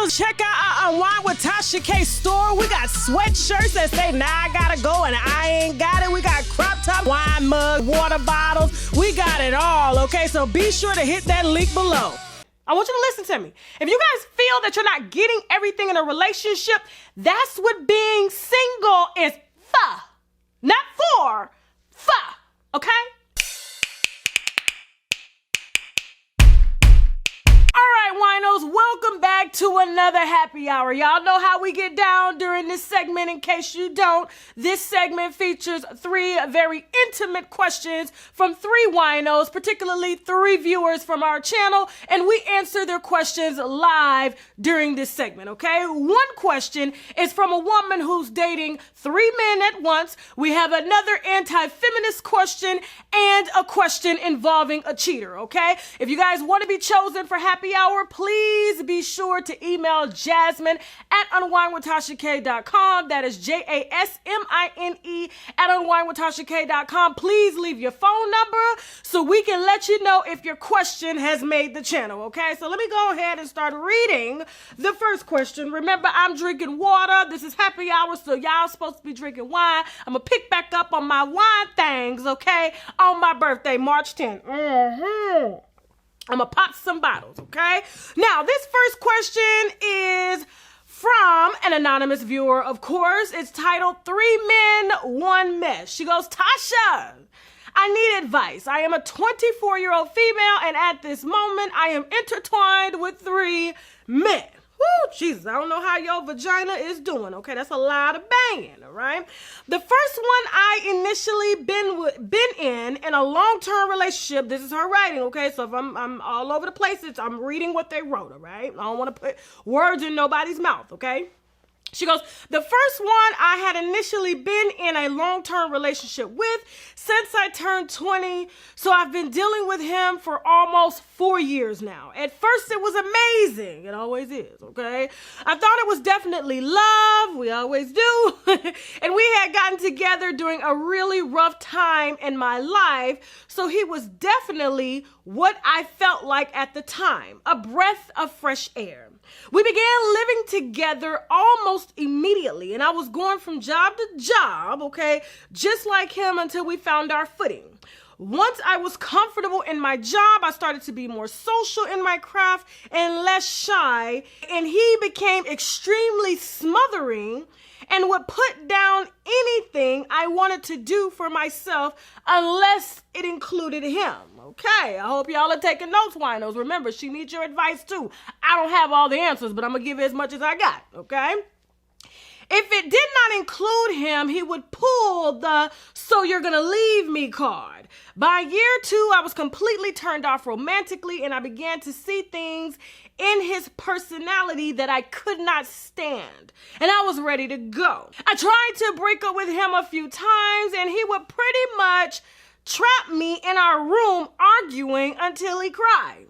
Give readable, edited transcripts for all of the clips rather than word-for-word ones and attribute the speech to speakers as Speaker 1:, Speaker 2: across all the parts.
Speaker 1: winos, check out our Unwine with Tasha K store. We got sweatshirts that say, nah, I gotta go and I ain't got it. We got crop top, wine mug, water bottles. We got it all, okay? So be sure to hit that link below. I want you to listen to me. If you guys feel that you're not getting everything in a relationship, that's what being single is for. Not for, okay? All right, winos, welcome back to another happy hour. Y'all know how we get down during this segment. In case you don't, this segment features 3 very intimate questions from 3 winos, particularly 3 viewers from our channel, and we answer their questions live during this segment, okay? One question is from a woman who's dating 3 men at once. We have another anti-feminist question and a question involving a cheater, okay? If you guys want to be chosen for happy hour, please be sure to email Jasmine at UNWINEWITHTASHAK.com. That is JASMINE at UNWINEWITHTASHAK.com. Please leave your phone number so we can let you know if your question has made the channel, okay? So let me go ahead and start reading the first question. Remember, I'm drinking water. This is happy hour, so y'all supposed to be drinking wine. I'm gonna pick back up on my wine things, okay? On my birthday, March 10th. I'm gonna pop some bottles, okay? Now, this first question is from an anonymous viewer, of course. It's titled 3 Men, 1 Mess. She goes, Tasha, I need advice. I am a 24-year-old female, and at this moment, I am intertwined with 3 men. Woo, Jesus, I don't know how your vagina is doing, okay? That's a lot of banging, all right? The first one I initially been in a long-term relationship. This is her writing, okay? So if I'm all over the place, I'm reading what they wrote, all right? I don't want to put words in nobody's mouth, okay? She goes, the first one I had initially been in a long-term relationship with since I turned 20. So I've been dealing with him for almost 4 years now. At first it was amazing. It always is, okay? I thought it was definitely love. We always do. And we had gotten together during a really rough time in my life. So he was definitely what I felt like at the time, a breath of fresh air. We began living together almost immediately, and I was going from job to job, okay, just like him until we found our footing. Once I was comfortable in my job, I started to be more social in my craft and less shy, and he became extremely smothering and would put down anything I wanted to do for myself unless it included him. Okay, I hope y'all are taking notes, winos. Remember, she needs your advice too. I don't have all the answers, but I'm going to give you as much as I got, okay? If it did not include him, he would pull the "so you're gonna leave me" card. By year 2, I was completely turned off romantically, and I began to see things in his personality that I could not stand, and I was ready to go. I tried to break up with him a few times, and he would pretty much trap me in our room arguing until he cried.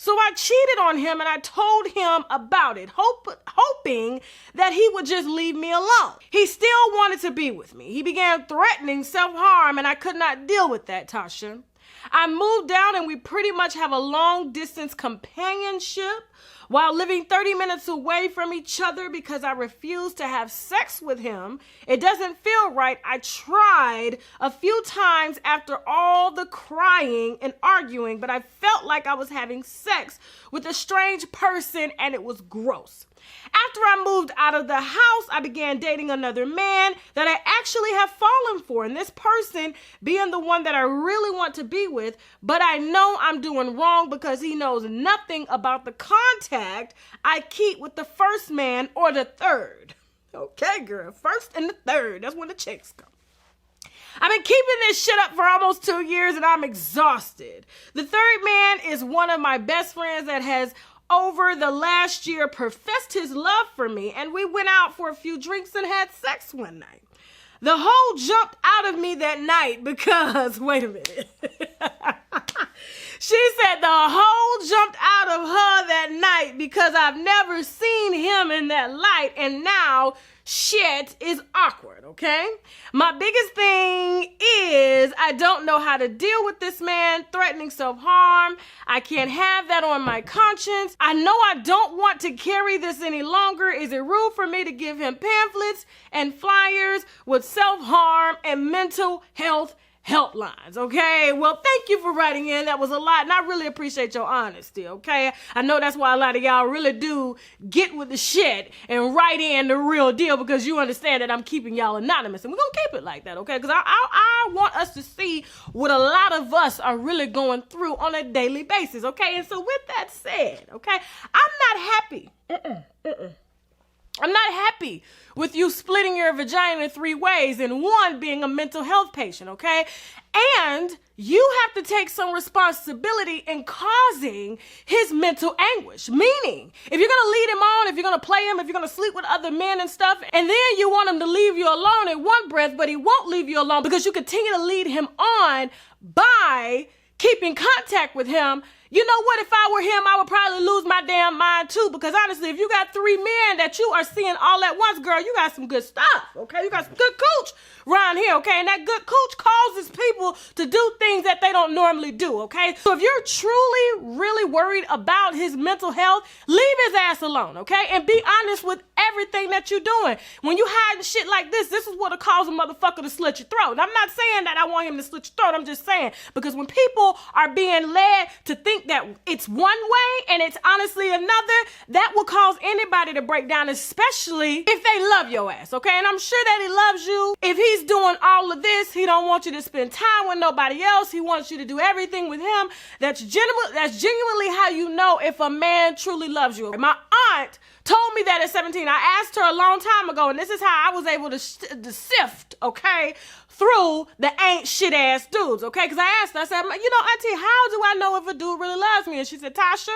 Speaker 1: So I cheated on him, and I told him about it, hoping that he would just leave me alone. He still wanted to be with me. He began threatening self-harm, and I could not deal with that, Tasha. I moved down, and we pretty much have a long-distance companionship while living 30 minutes away from each other because I refused to have sex with him. It doesn't feel right. I tried a few times after all the crying and arguing, but I felt like I was having sex with a strange person, and it was gross. After I moved out of the house, I began dating another man that I actually have fallen for, and this person being the one that I really want to be with, but I know I'm doing wrong because he knows nothing about the contact I keep with the first man or the third. Okay, girl, first and the third, that's when the chicks come. I've been keeping this shit up for almost 2 years, and I'm exhausted. The third man is one of my best friends that has over the last year professed his love for me, and we went out for a few drinks and had sex one night. The whole jumped out of me that night because, wait a minute. She said the hoe jumped out of her that night because I've never seen him in that light, and now shit is awkward, okay? My biggest thing is I don't know how to deal with this man threatening self-harm. I can't have that on my conscience. I know I don't want to carry this any longer. Is it rude for me to give him pamphlets and flyers with self-harm and mental health helplines? Okay, well, thank you for writing in. That was a lot, and I really appreciate your honesty, okay? I know that's why a lot of y'all really do get with the shit and write in the real deal, because you understand that I'm keeping y'all anonymous, and we're gonna keep it like that, okay? Because I want us to see what a lot of us are really going through on a daily basis, okay? And so with that said, okay, I'm not happy. I'm not happy with you splitting your vagina in 3 ways, and one being a mental health patient, okay? And you have to take some responsibility in causing his mental anguish. Meaning, if you're going to lead him on, if you're going to play him, if you're going to sleep with other men and stuff, and then you want him to leave you alone in one breath, but he won't leave you alone because you continue to lead him on by keeping contact with him. You know what? If I were him, I would probably lose my damn mind too. Because honestly, if you got 3 men that you are seeing all at once, girl, you got some good stuff, okay? You got some good cooch around here, okay? And that good cooch causes people to do things that they don't normally do, okay? So if you're truly, really worried about his mental health, leave his ass alone, okay? And be honest with everything that you're doing. When you hiding shit like this is what'll cause a motherfucker to slit your throat. And I'm not saying that I want him to slit your throat. I'm just saying, because when people are being led to think that it's one way and it's honestly another, that will cause anybody to break down, especially if they love your ass, okay? And I'm sure that he loves you. If he's doing all of this, he don't want you to spend time with nobody else. He wants you to do everything with him. That's genuinely how you know if a man truly loves you. My aunt told me that at 17. I asked her a long time ago, and this is how I was able to sift, okay, through the ain't shit ass dudes, okay? Because I asked her, I said, you know, auntie, how do I know if a dude really loves me? And she said, Tasha,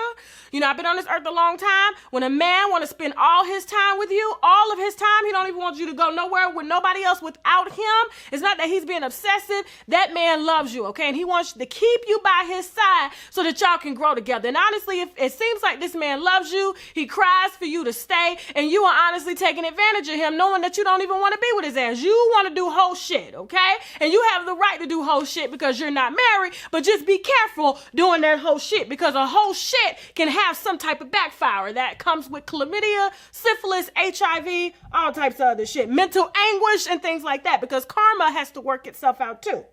Speaker 1: you know, I've been on this earth a long time. When a man want to spend all his time with you, all of his time, he don't even want you to go nowhere with nobody else without him. It's not that he's being obsessive. That man loves you, okay? And he wants to keep you by his side so that y'all can grow together. And honestly, if it seems like this man loves you, he cries for you to stay, and you are honestly taking advantage of him, knowing that you don't even want to be with his ass. You want to do whole shit, okay? And you have the right to do whole shit because you're not married, but just be careful doing that whole shit, because a whole shit can have some type of backfire that comes with chlamydia, syphilis, HIV, all types of other shit, mental anguish and things like that, because karma has to work itself out too.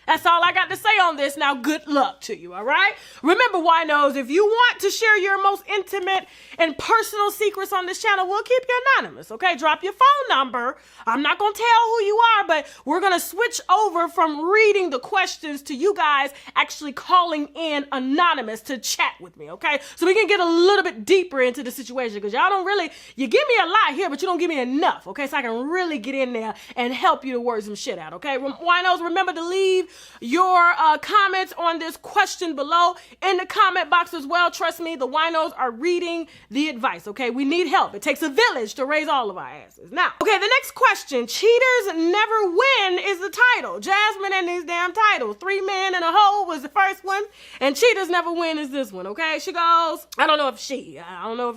Speaker 1: That's all I got to say on this. Now, good luck to you, all right? Remember, winos, if you want to share your most intimate and personal secrets on this channel, we'll keep you anonymous, okay? Drop your phone number. I'm not going to tell who you are, but we're going to switch over from reading the questions to you guys actually calling in anonymous to chat with me, okay? So we can get a little bit deeper into the situation, because y'all don't really, you give me a lot here, but you don't give me enough, okay? So I can really get in there and help you to work some shit out, okay? Winos, remember to leave your comments on this question below in the comment box as well. Trust me, the winos are reading the advice, okay? We need help. It takes a village to raise all of our asses. Now, okay, the next question, cheaters never win, is the title. Jasmine and these damn titles. 3 men and a hoe was the first one, and cheaters never win is this one, okay? She goes, I don't know if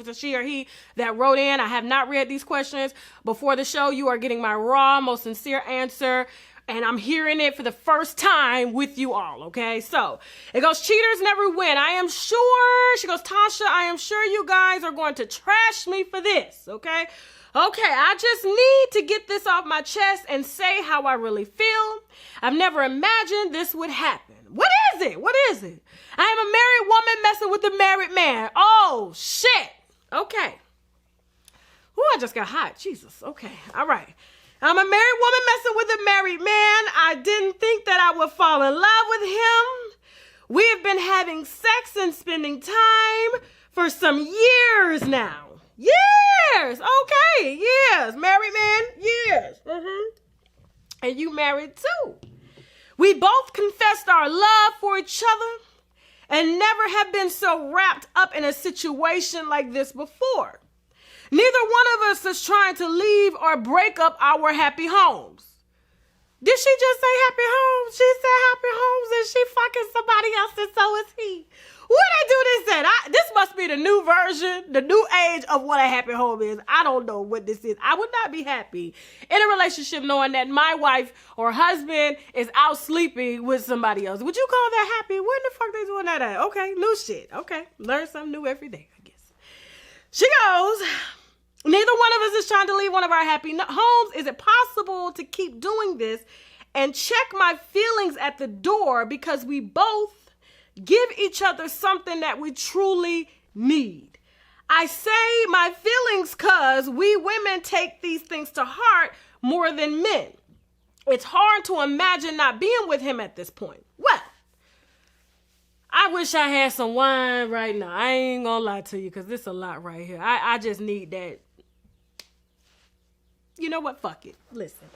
Speaker 1: it's a she or he that wrote in. I have not read these questions before the show. You are getting my raw, most sincere answer, and I'm hearing it for the first time with you all, okay? So, it goes, cheaters never win. I am sure, she goes, Tasha, I am sure you guys are going to trash me for this, okay? Okay, I just need to get this off my chest and say how I really feel. I've never imagined this would happen. What is it? What is it? I am a married woman messing with a married man. Oh, shit. Okay. Ooh, I just got hot. Jesus. Okay. All right. I'm a married woman messing with a married man. I didn't think that I would fall in love with him. We have been having sex and spending time for some years now. Years! Okay, years. Married man, years. And you married too. We both confessed our love for each other and never have been so wrapped up in a situation like this before. Neither one of us is trying to leave or break up our happy homes. Did she just say happy homes? She said happy homes and she fucking somebody else and so is he. What they do this at? This must be the new version, the new age of what a happy home is. I don't know what this is. I would not be happy in a relationship knowing that my wife or husband is out sleeping with somebody else. Would you call that happy? When the fuck they doing that at? Okay, new shit. Okay, learn something new every day, I guess. She goes, neither one of us is trying to leave one of our happy homes. Is it possible to keep doing this and check my feelings at the door because we both give each other something that we truly need? I say my feelings because we women take these things to heart more than men. It's hard to imagine not being with him at this point. Well, I wish I had some wine right now. I ain't gonna lie to you because this is a lot right here. I just need that. You know what? Fuck it. Listen.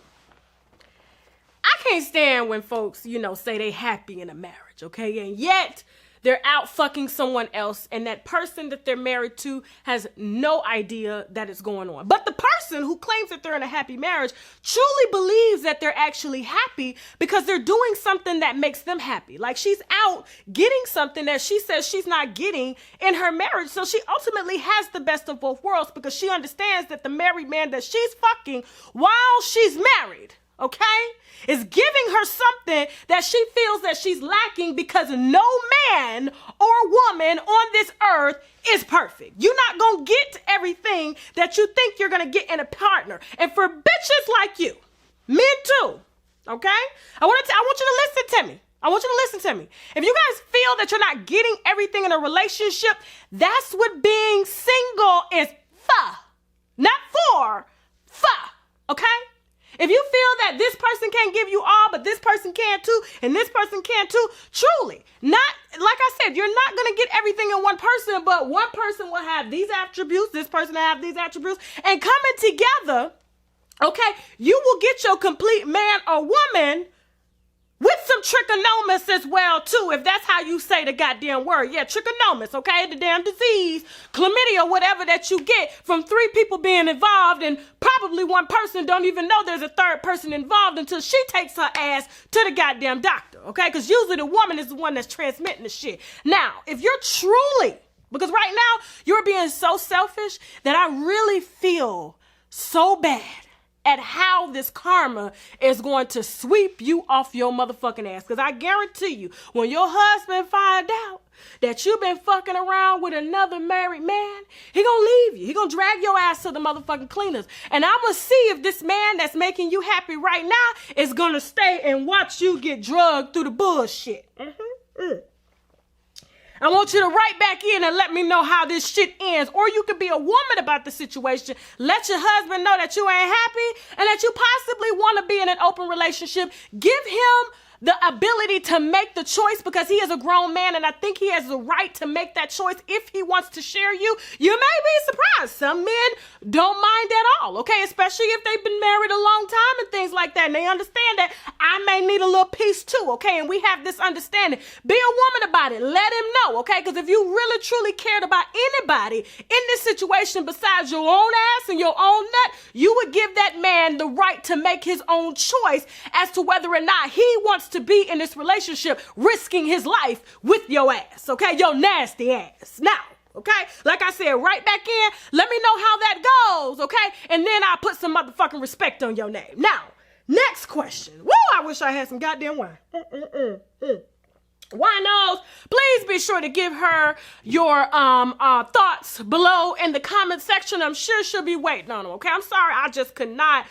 Speaker 1: I can't stand when folks, say they happy in a marriage, okay? And yet they're out fucking someone else and that person that they're married to has no idea that it's going on. But the person who claims that they're in a happy marriage truly believes that they're actually happy because they're doing something that makes them happy. Like she's out getting something that she says she's not getting in her marriage. So she ultimately has the best of both worlds because she understands that the married man that she's fucking while she's married, okay, is giving her something that she feels that she's lacking because no man or woman on this earth is perfect. You're not going to get everything that you think you're going to get in a partner. And for bitches like you, men too, okay, I want you to listen to me. I want you to listen to me. If you guys feel that you're not getting everything in a relationship, that's what being single is for. Not for, okay? If you feel that this person can't give you all, but this person can too, and this person can too, truly, not, like I said, you're not going to get everything in one person, but one person will have these attributes, this person will have these attributes, and coming together, okay, you will get your complete man or woman with some trichomonas as well, too, if that's how you say the goddamn word. Yeah, trichomonas, okay? The damn disease, chlamydia, whatever that you get from 3 people being involved, and probably one person don't even know there's a third person involved until she takes her ass to the goddamn doctor, okay? Because usually the woman is the one that's transmitting the shit. Now, if you're truly, because right now you're being so selfish that I really feel so bad at how this karma is going to sweep you off your motherfucking ass. Because I guarantee you, when your husband find out that you've been fucking around with another married man, he gonna leave you. He gonna drag your ass to the motherfucking cleaners. And I'm gonna see if this man that's making you happy right now is gonna stay and watch you get drugged through the bullshit. I want you to write back in and let me know how this shit ends. Or you could be a woman about the situation. Let your husband know that you ain't happy and that you possibly want to be in an open relationship. Give him the ability to make the choice because he is a grown man and I think he has the right to make that choice if he wants to share you. You may be surprised. Some men don't mind at all, okay? Especially if they've been married a long time and things like that. And they understand that I may need a little piece too, okay? And we have this understanding. Be a woman about it. Let him know, okay? Because if you really truly cared about anybody in this situation besides your own ass and your own nut, you would give that man the right to make his own choice as to whether or not he wants to be in this relationship risking his life with your ass, okay? Your nasty ass. Now, okay? Like I said, right back in, let me know how that goes, okay? And then I'll put some motherfucking respect on your name. Now, next question. Woo, I wish I had some goddamn wine. Winos, please be sure to give her your thoughts below in the comment section. I'm sure she'll be waiting on them, okay? I'm sorry, I just could not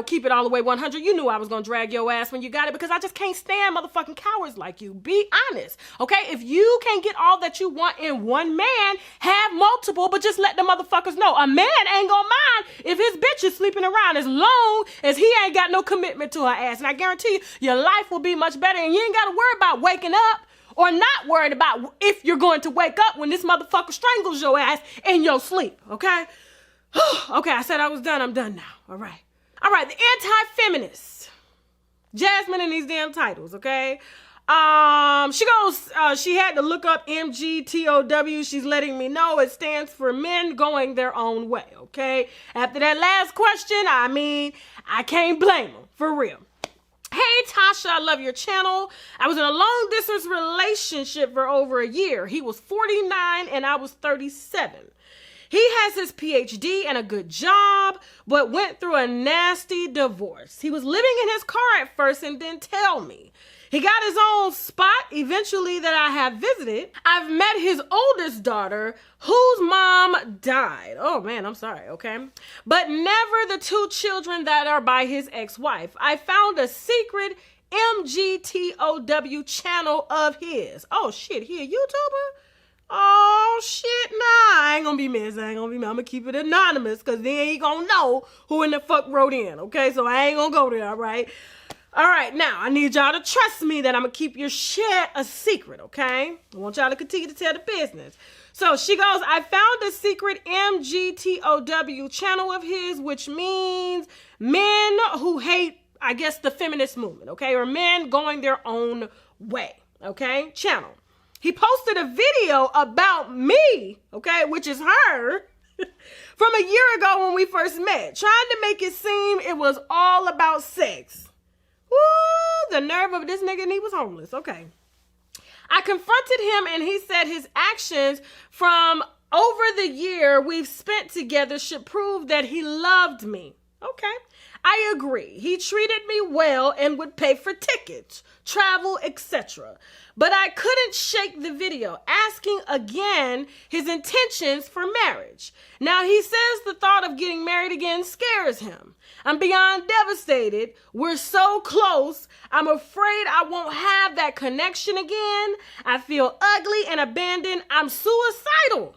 Speaker 1: keep it all the way 100. You knew I was going to drag your ass when you got it because I just can't stand motherfucking cowards like you. Be honest, okay? If you can't get all that you want in one man, have multiple, but just let the motherfuckers know. A man ain't gonna mind if his bitch is sleeping around as long as he ain't got no commitment to her ass. And I guarantee you, your life will be much better and you ain't got to worry about waking up or not worried about if you're going to wake up when this motherfucker strangles your ass in your sleep, okay? Okay, I said I was done. I'm done now. All right. All right, the anti-feminist. Jasmine in these damn titles, okay? She goes, she had to look up MGTOW. She's letting me know it stands for men going their own way, okay? After that last question, I mean, I can't blame them, for real. Hey, Tasha, I love your channel. I was in a long distance relationship for over a year. He was 49 and I was 37. He has his PhD and a good job, but went through a nasty divorce. He was living in his car at first and didn't tell me. He got his own spot eventually that I have visited. I've met his oldest daughter, whose mom died. Oh man, I'm sorry, okay? But never the two children that are by his ex-wife. I found a secret MGTOW channel of his. Oh shit, he a YouTuber? Oh shit, nah, I ain't gonna be missed. I'm gonna keep it anonymous because then he gonna know who in the fuck wrote in, okay? So I ain't gonna go there, all right? All right, now I need y'all to trust me that I'm gonna keep your shit a secret, okay? I want y'all to continue to tell the business. So she goes, I found a secret MGTOW channel of his, which means men who hate, I guess, the feminist movement, okay? Or men going their own way, okay? Channel. He posted a video about me, okay, which is her, from a year ago when we first met, trying to make it seem it was all about sex. Woo, the nerve of this nigga, and he was homeless. Okay. I confronted him and he said his actions from over the year we've spent together should prove that he loved me. Okay. I agree. He treated me well and would pay for tickets, travel, etc. But I couldn't shake the video, asking again his intentions for marriage. Now he says the thought of getting married again scares him. I'm beyond devastated. We're so close. I'm afraid I won't have that connection again. I feel ugly and abandoned. I'm suicidal.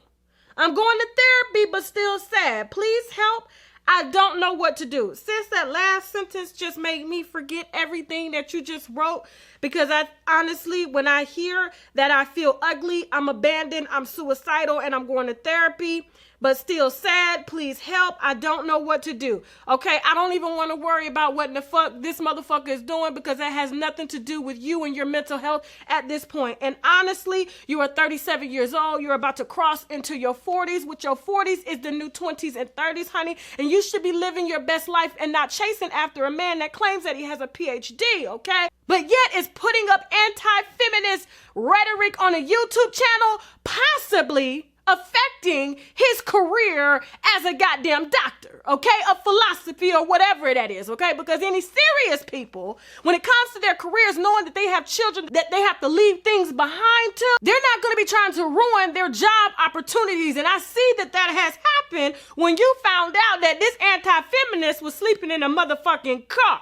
Speaker 1: I'm going to therapy, but still sad. Please help. I don't know what to do. Sis, that last sentence just made me forget everything that you just wrote, because I honestly, when I hear that I feel ugly, I'm abandoned, I'm suicidal, and I'm going to therapy, but still sad, please help. I don't know what to do. Okay, I don't even want to worry about what the fuck this motherfucker is doing, because that has nothing to do with you and your mental health at this point. And honestly, you are 37 years old. You're about to cross into your 40s. With your 40s is the new 20s and 30s, honey. And you should be living your best life and not chasing after a man that claims that he has a PhD, okay? But yet is putting up anti-feminist rhetoric on a YouTube channel, possibly affecting his career as a goddamn doctor, okay? Of philosophy or whatever that is, okay? Because any serious people, when it comes to their careers, knowing that they have children that they have to leave things behind to, they're not going to be trying to ruin their job opportunities. And I see that that has happened when you found out that this anti-feminist was sleeping in a motherfucking car.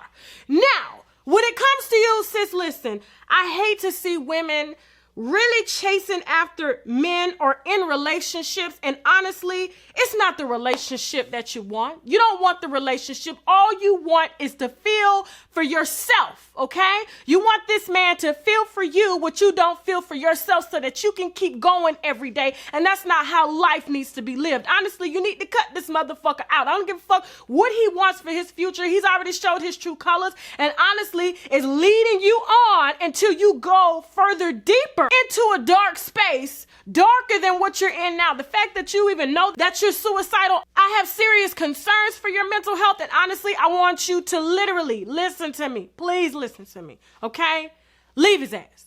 Speaker 1: Now, when it comes to you, sis, listen, I hate to see women really chasing after men or in relationships. And honestly, it's not the relationship that you want. You don't want the relationship. All you want is to feel for yourself, okay? You want this man to feel for you what you don't feel for yourself, so that you can keep going every day. And that's not how life needs to be lived. Honestly, you need to cut this motherfucker out. I don't give a fuck what he wants for his future. He's already showed his true colors, and honestly is leading you on until you go further deeper into a dark space, darker than what you're in now. The fact that you even know that you're suicidal, I have serious concerns for your mental health. And honestly, I want you to literally listen to me. Please listen to me, okay? Leave his ass.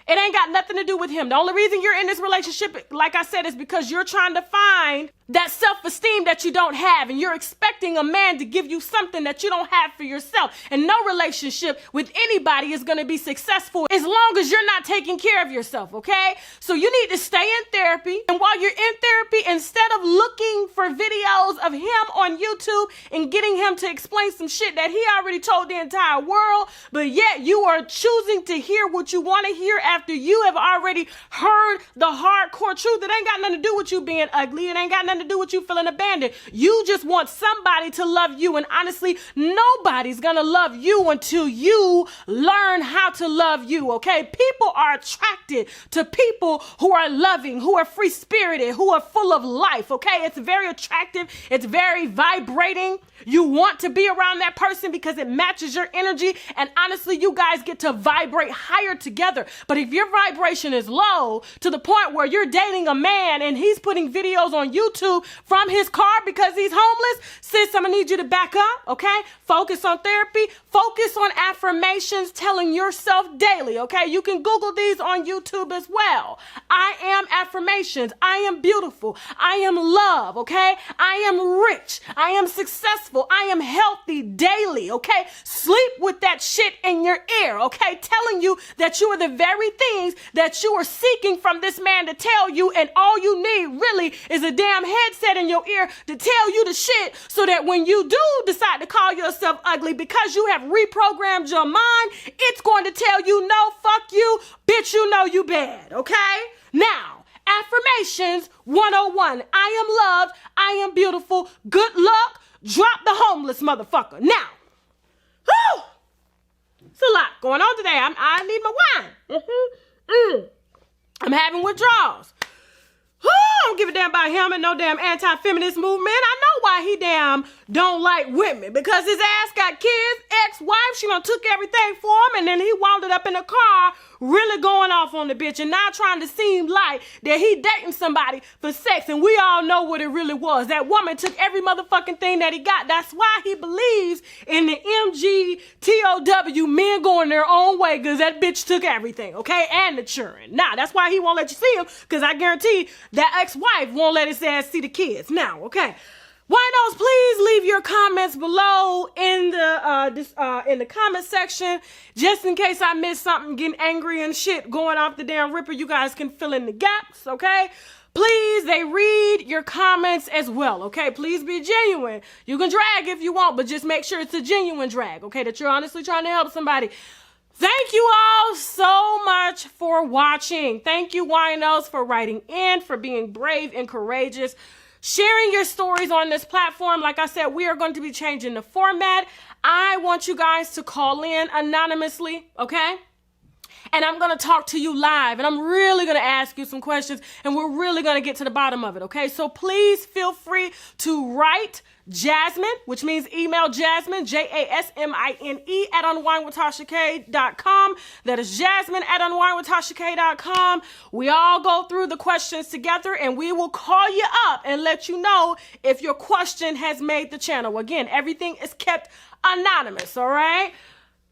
Speaker 1: It ain't got nothing to do with him. The only reason you're in this relationship, like I said, is because you're trying to find that self-esteem that you don't have, and you're expecting a man to give you something that you don't have for yourself. And no relationship with anybody is going to be successful as long as you're not taking care of yourself, okay? So you need to stay in therapy. And while you're in therapy, instead of looking for videos of him on YouTube and getting him to explain some shit that he already told the entire world, but yet you are choosing to hear what you want to hear after you have already heard the hardcore truth, it ain't got nothing to do with you being ugly. It ain't got nothing to do with you feeling abandoned. You just want somebody to love you. And honestly, nobody's gonna love you until you learn how to love you, okay? People are attracted to people who are loving, who are free-spirited, who are full of life, okay? It's very attractive. It's very vibrating. You want to be around that person because it matches your energy. And honestly, you guys get to vibrate higher together. But if your vibration is low to the point where you're dating a man and he's putting videos on YouTube from his car because he's homeless, sis, I'm gonna need you to back up, okay? Focus on therapy. Focus on affirmations, telling yourself daily, okay? You can Google these on YouTube as well. I am affirmations. I am beautiful. I am love, okay? I am rich. I am successful. I am healthy daily, okay? Sleep with that shit in your ear, okay? Telling you that you are the very things that you are seeking from this man to tell you, and all you need really is a damn headset in your ear to tell you the shit, so that when you do decide to call yourself ugly because you have reprogrammed your mind, it's going to tell you, no, fuck you, bitch, you know you bad, okay? Now, affirmations 101. I am loved. I am beautiful. Good luck. Drop the homeless motherfucker. Now, whew, it's a lot going on today. I need my wine. I'm having withdrawals. I don't give a damn about him and no damn anti-feminist movement. I know why he damn don't like women, because his ass got kids, ex-wife, she done took everything for him, and then he wound up in a car really going off on the bitch and now trying to seem like that he dating somebody for sex, and we all know what it really was. That woman took every motherfucking thing that he got. That's why he believes in the MGTOW, men going their own way, because that bitch took everything, okay, and the children. Now, that's why he won't let you see him, because I guarantee that ex-wife won't let his ass see the kids. Now, okay. Winos, please leave your comments below in the comment section, just in case I missed something, getting angry and shit, going off the damn ripper. You guys can fill in the gaps, okay? Please, they read your comments as well, okay? Please be genuine. You can drag if you want, but just make sure it's a genuine drag, okay? That you're honestly trying to help somebody. Thank you all so much for watching. Thank you, Winos, for writing in, for being brave and courageous, sharing your stories on this platform. Like I said, we are going to be changing the format. I want you guys to call in anonymously, okay? And I'm going to talk to you live, and I'm really going to ask you some questions, and we're really going to get to the bottom of it, okay? So please feel free to write Jasmine, which means email Jasmine, Jasmine, at UNWINEWITHTASHAK.com. That is Jasmine at UNWINEWITHTASHAK.com. We all go through the questions together, and we will call you up and let you know if your question has made the channel. Again, everything is kept anonymous, all right?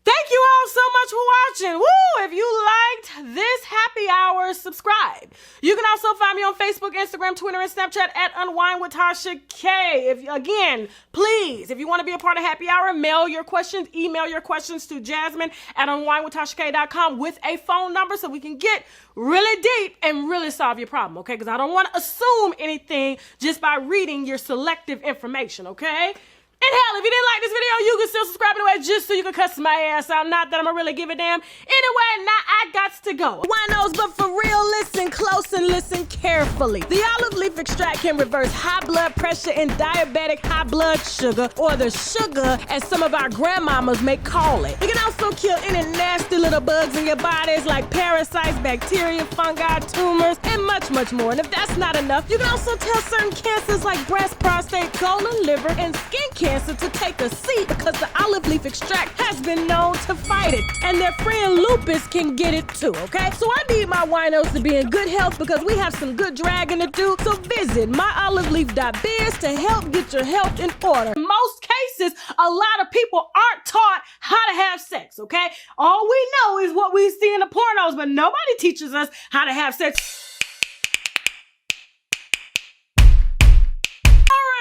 Speaker 1: Thank you all so much for watching. Woo! If you liked this happy hour, subscribe. You can also find me on Facebook, Instagram, Twitter, and Snapchat at UNWINEWITHTASHAK. Again, please, if you want to be a part of happy hour, mail your questions, email your questions to Jasmine at UNWINEWITHTASHAK.com with a phone number so we can get really deep and really solve your problem, okay? Because I don't want to assume anything just by reading your selective information, okay? And hell, if you didn't like this video, you can still subscribe anyway, just so you can cuss my ass out. Not that I'm gonna really give a damn. Anyway, now I gots to go. Winos, but for real, listen close and listen carefully. The olive leaf extract can reverse high blood pressure and diabetic high blood sugar, or the sugar, as some of our grandmamas may call it. It can also kill any nasty little bugs in your bodies, like parasites, bacteria, fungi, tumors, and much, much more. And if that's not enough, you can also tell certain cancers like breast, prostate, colon, liver, and skin cancer to take a seat, because the olive leaf extract has been known to fight it, and their friend lupus can get it too, okay? So I need my winos to be in good health, because we have some good dragging to do. So visit myoliveleaf.biz to help get your health in order. In most cases, a lot of people aren't taught how to have sex, okay? All we know is what we see in the pornos, but nobody teaches us how to have sex.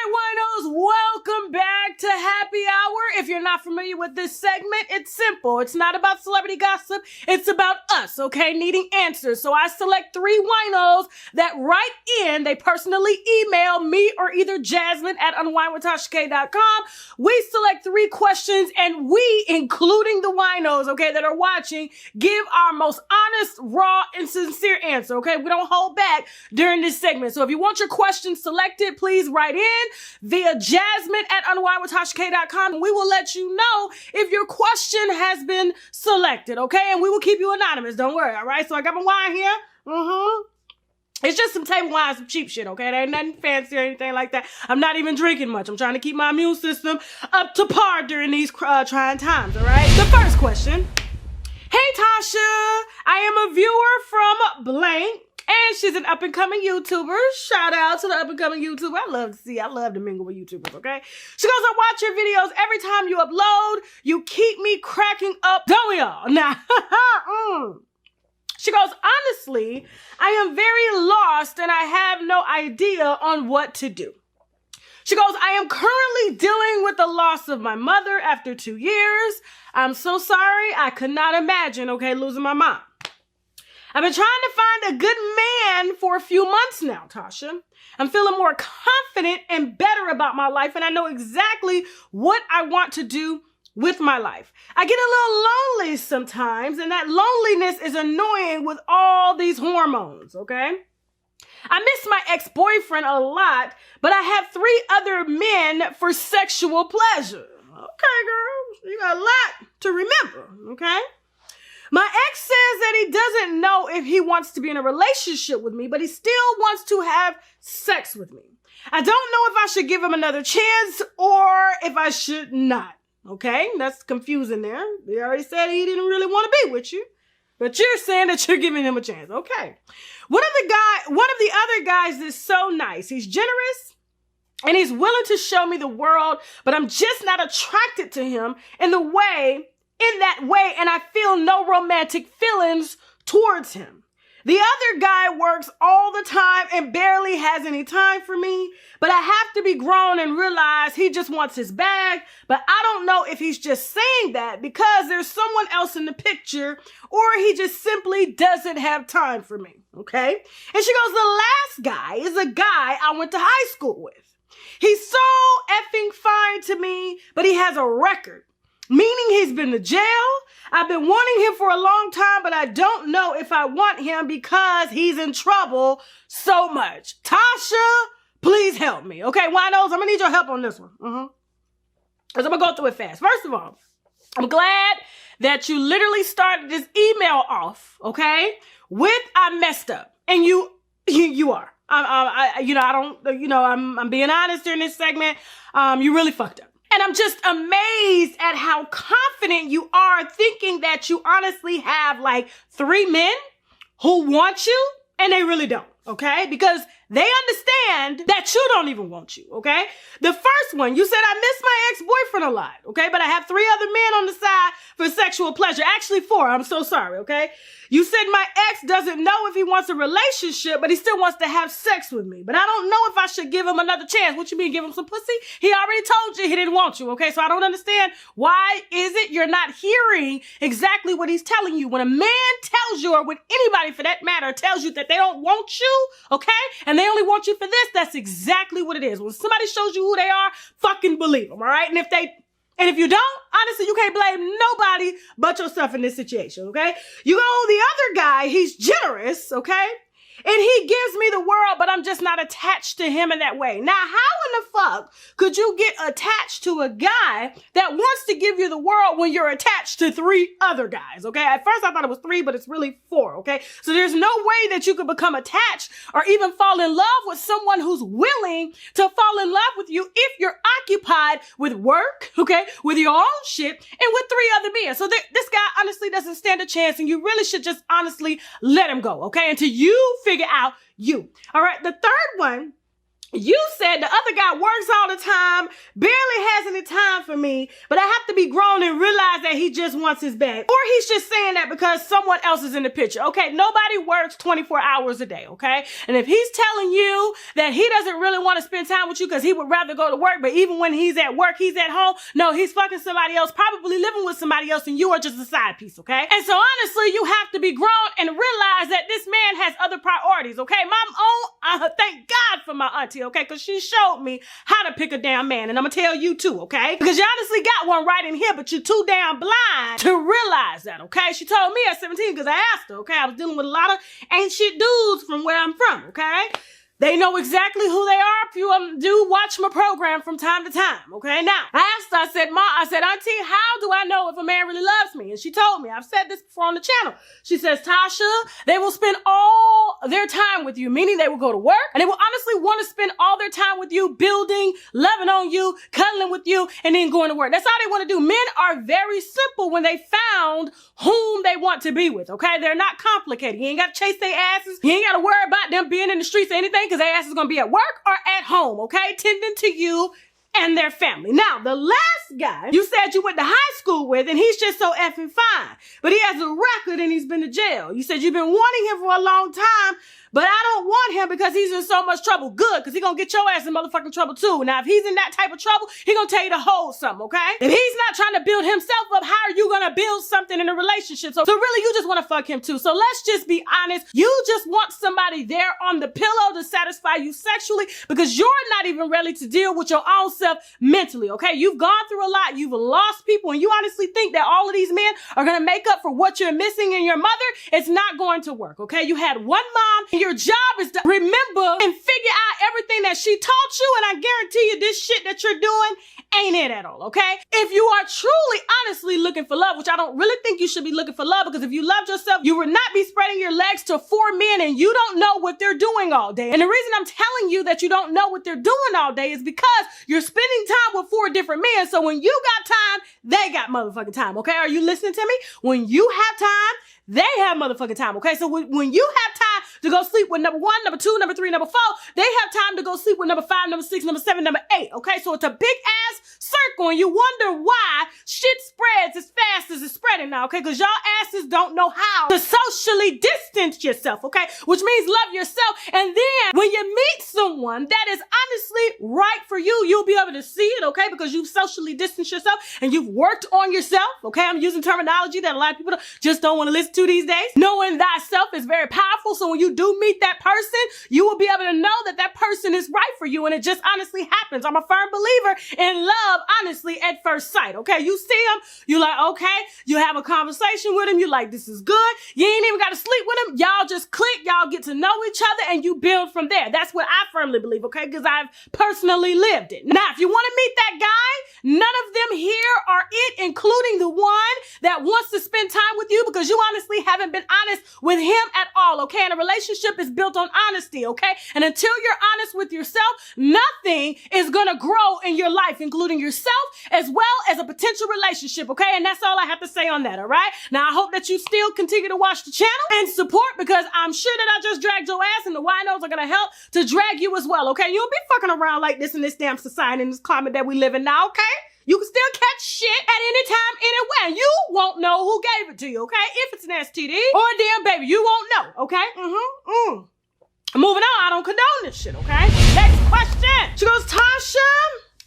Speaker 1: Winos, welcome back to Happy Hour. If you're not familiar with this segment, it's simple. It's not about celebrity gossip. It's about us, okay, needing answers. So I select 3 winos that write in. They personally email me or either Jasmine at UNWINEWITHTASHAK.com. We select 3 questions, and we, including the winos, okay, that are watching, give our most honest, raw, and sincere answer, okay? We don't hold back during this segment. So if you want your questions selected, please write in via Jasmine at UNWINEWITHTASHAK.com. We will let you know if your question has been selected, okay? And we will keep you anonymous. Don't worry, all right? So I got my wine here. It's just some table wine, some cheap shit, okay? There ain't nothing fancy or anything like that. I'm not even drinking much. I'm trying to keep my immune system up to par during these trying times, all right? The first question. Hey, Tasha. I am a viewer from blank, and she's an up-and-coming YouTuber. Shout out to the up-and-coming YouTuber. I love to mingle with YouTubers, okay? She goes, I watch your videos every time you upload. You keep me cracking up. Don't we all? Now, She goes, honestly, I am very lost and I have no idea on what to do. She goes, I am currently dealing with the loss of my mother after 2 years. I'm so sorry. I could not imagine, okay, losing my mom. I've been trying to find a good man for a few months now, Tasha. I'm feeling more confident and better about my life, and I know exactly what I want to do with my life. I get a little lonely sometimes, and that loneliness is annoying with all these hormones, okay? I miss my ex-boyfriend a lot, but I have 3 other men for sexual pleasure. Okay, girl, you got a lot to remember, okay? My ex says that he doesn't know if he wants to be in a relationship with me, but he still wants to have sex with me. I don't know if I should give him another chance or if I should not. Okay, that's confusing there. He already said he didn't really want to be with you, but you're saying that you're giving him a chance. Okay. One of the other guys is so nice. He's generous and he's willing to show me the world, but I'm just not attracted to him in that way, and I feel no romantic feelings towards him. The other guy works all the time and barely has any time for me, but I have to be grown and realize he just wants his bag, but I don't know if he's just saying that because there's someone else in the picture or he just simply doesn't have time for me, okay? And she goes, the last guy is a guy I went to high school with. He's so effing fine to me, but he has a record. Meaning he's been to jail. I've been wanting him for a long time, but I don't know if I want him because he's in trouble so much. Tasha, please help me. Okay, Winos, I'm gonna need your help on this one. Because I'm gonna go through it fast. First of all, I'm glad that you literally started this email off, okay, with I messed up. And you are. I'm being honest during this segment. You really fucked up. And I'm just amazed at how confident you are thinking that you honestly have like 3 men who want you and they really don't, okay? Because they understand that you don't even want you, okay? The first one, you said, I miss my ex-boyfriend a lot, okay? But I have 3 other men on the side for sexual pleasure. Actually 4, I'm so sorry, okay? You said my ex doesn't know if he wants a relationship, but he still wants to have sex with me. But I don't know if I should give him another chance. What you mean, give him some pussy? He already told you he didn't want you, okay? So I don't understand why is it you're not hearing exactly what he's telling you. When a man tells you, or when anybody for that matter tells you that they don't want you, okay? And they only want you for this, that's exactly what it is. When somebody shows you who they are, fucking believe them, all right? And if you don't, honestly, you can't blame nobody but yourself in this situation, okay? You go, the other guy, he's generous, okay? And he gives me the world, but I'm just not attached to him in that way. Now, how in the fuck could you get attached to a guy that wants to give you the world when you're attached to 3 other guys, okay? At first, I thought it was 3, but it's really 4, okay? So there's no way that you could become attached or even fall in love with someone who's willing to fall in love with you if you're occupied with work, okay? With your own shit and with 3 other men. So this guy honestly doesn't stand a chance, and you really should just honestly let him go, okay? Until you figure out you. All right. The third one, you said the other guy works all the time, barely has any time for me, but I have to be grown and realize that he just wants his bag. Or he's just saying that because someone else is in the picture. Okay. Nobody works 24 hours a day. Okay. And if he's telling you that he doesn't really want to spend time with you because he would rather go to work, but even when he's at work, he's at home. No, he's fucking somebody else, probably living with somebody else, and you are just a side piece. Okay. And so honestly, you have to be grown and realize that this man has other priorities. Okay. Thank God for my auntie. Okay, because she showed me how to pick a damn man, and I'm gonna tell you too, okay? Because you honestly got one right in here, but you're too damn blind to realize that, okay? She told me at 17 because I asked her, okay? I was dealing with a lot of ain't shit dudes from where I'm from, okay? They know exactly who they are if you do watch my program from time to time, okay? Now, I asked her, I said, Auntie, how do I know if a man really loves me? And she told me, I've said this before on the channel. She says, Tasha, they will spend all their time with you, meaning they will go to work, and they will honestly want to spend all their time with you, building, loving on you, cuddling with you, and then going to work. That's all they want to do. Men are very simple when they found whom they want to be with, okay? They're not complicated. You ain't got to chase their asses. You ain't got to worry about them being in the streets or anything, because their ass is going to be at work or at home, okay? Tending to you and their family. Now, the last guy you said you went to high school with, and he's just so effing fine, but he has a record and he's been to jail. You said you've been wanting him for a long time, but I don't want him because he's in so much trouble. Good, because he's going to get your ass in motherfucking trouble too. Now, if he's in that type of trouble, he's going to tell you to hold something, okay? If he's not trying to build himself up, how are you going to build something in a relationship? So really, you just want to fuck him too. So let's just be honest. You just want somebody there on the pillow to satisfy you sexually because you're not even ready to deal with your own self mentally, okay? You've gone through a lot. You've lost people, and you honestly think that all of these men are going to make up for what you're missing in your mother. It's not going to work, okay? You had one mom, and your job is to remember and figure out everything that she taught you, and I guarantee you this shit that you're doing ain't it at all, okay? If you are truly, honestly looking for love, which I don't really think you should be looking for love, because if you loved yourself, you would not be spreading your legs to 4 men and you don't know what they're doing all day. And the reason I'm telling you that you don't know what they're doing all day is because you're spending time with 4 different men. So when you got time, they got motherfucking time, okay? Are you listening to me? When you have time, they have motherfucking time, okay? So when you have time to go sleep with number 1, number 2, number 3, number 4, they have time to go sleep with number 5, number 6, number 7, number 8, okay? So it's a big ass circle, and you wonder why shit spreads as fast as it's spreading now, okay? Because y'all asses don't know how to socially distance yourself, okay? Which means love yourself. And then when you meet someone that is honestly right for you, you'll be able to see it, okay? Because you've socially distanced yourself and you've worked on yourself, okay? I'm using terminology that a lot of people just don't want to listen to these days. Knowing thyself is very powerful. So when you do meet that person, you will be able to know that that person is right for you. And it just honestly happens. I'm a firm believer in love, honestly, at first sight. Okay. You see him, you like, okay. You have a conversation with him. You like, this is good. You ain't even got to sleep with him. Y'all just click. Y'all get to know each other and you build from there. That's what I firmly believe. Okay. Because I've personally lived it. Now, if you want to meet that guy, none of them here are it, including the one that wants to spend time with you because you honestly haven't been honest with him at all, okay? And a relationship is built on honesty, okay? And until you're honest with yourself, nothing is gonna grow in your life, including yourself, as well as a potential relationship, okay? And that's all I have to say on that, all right? Now, I hope that you still continue to watch the channel and support, because I'm sure that I just dragged your ass, and the winos are gonna help to drag you as well, okay? You don't be fucking around like this in this damn society, in this climate that we live in now, okay? You can still catch shit at any time, anywhere. You won't know who gave it to you, okay? If it's an STD or a damn baby, you won't know, okay? Moving on, I don't condone this shit, okay? Next question. She goes, Tasha,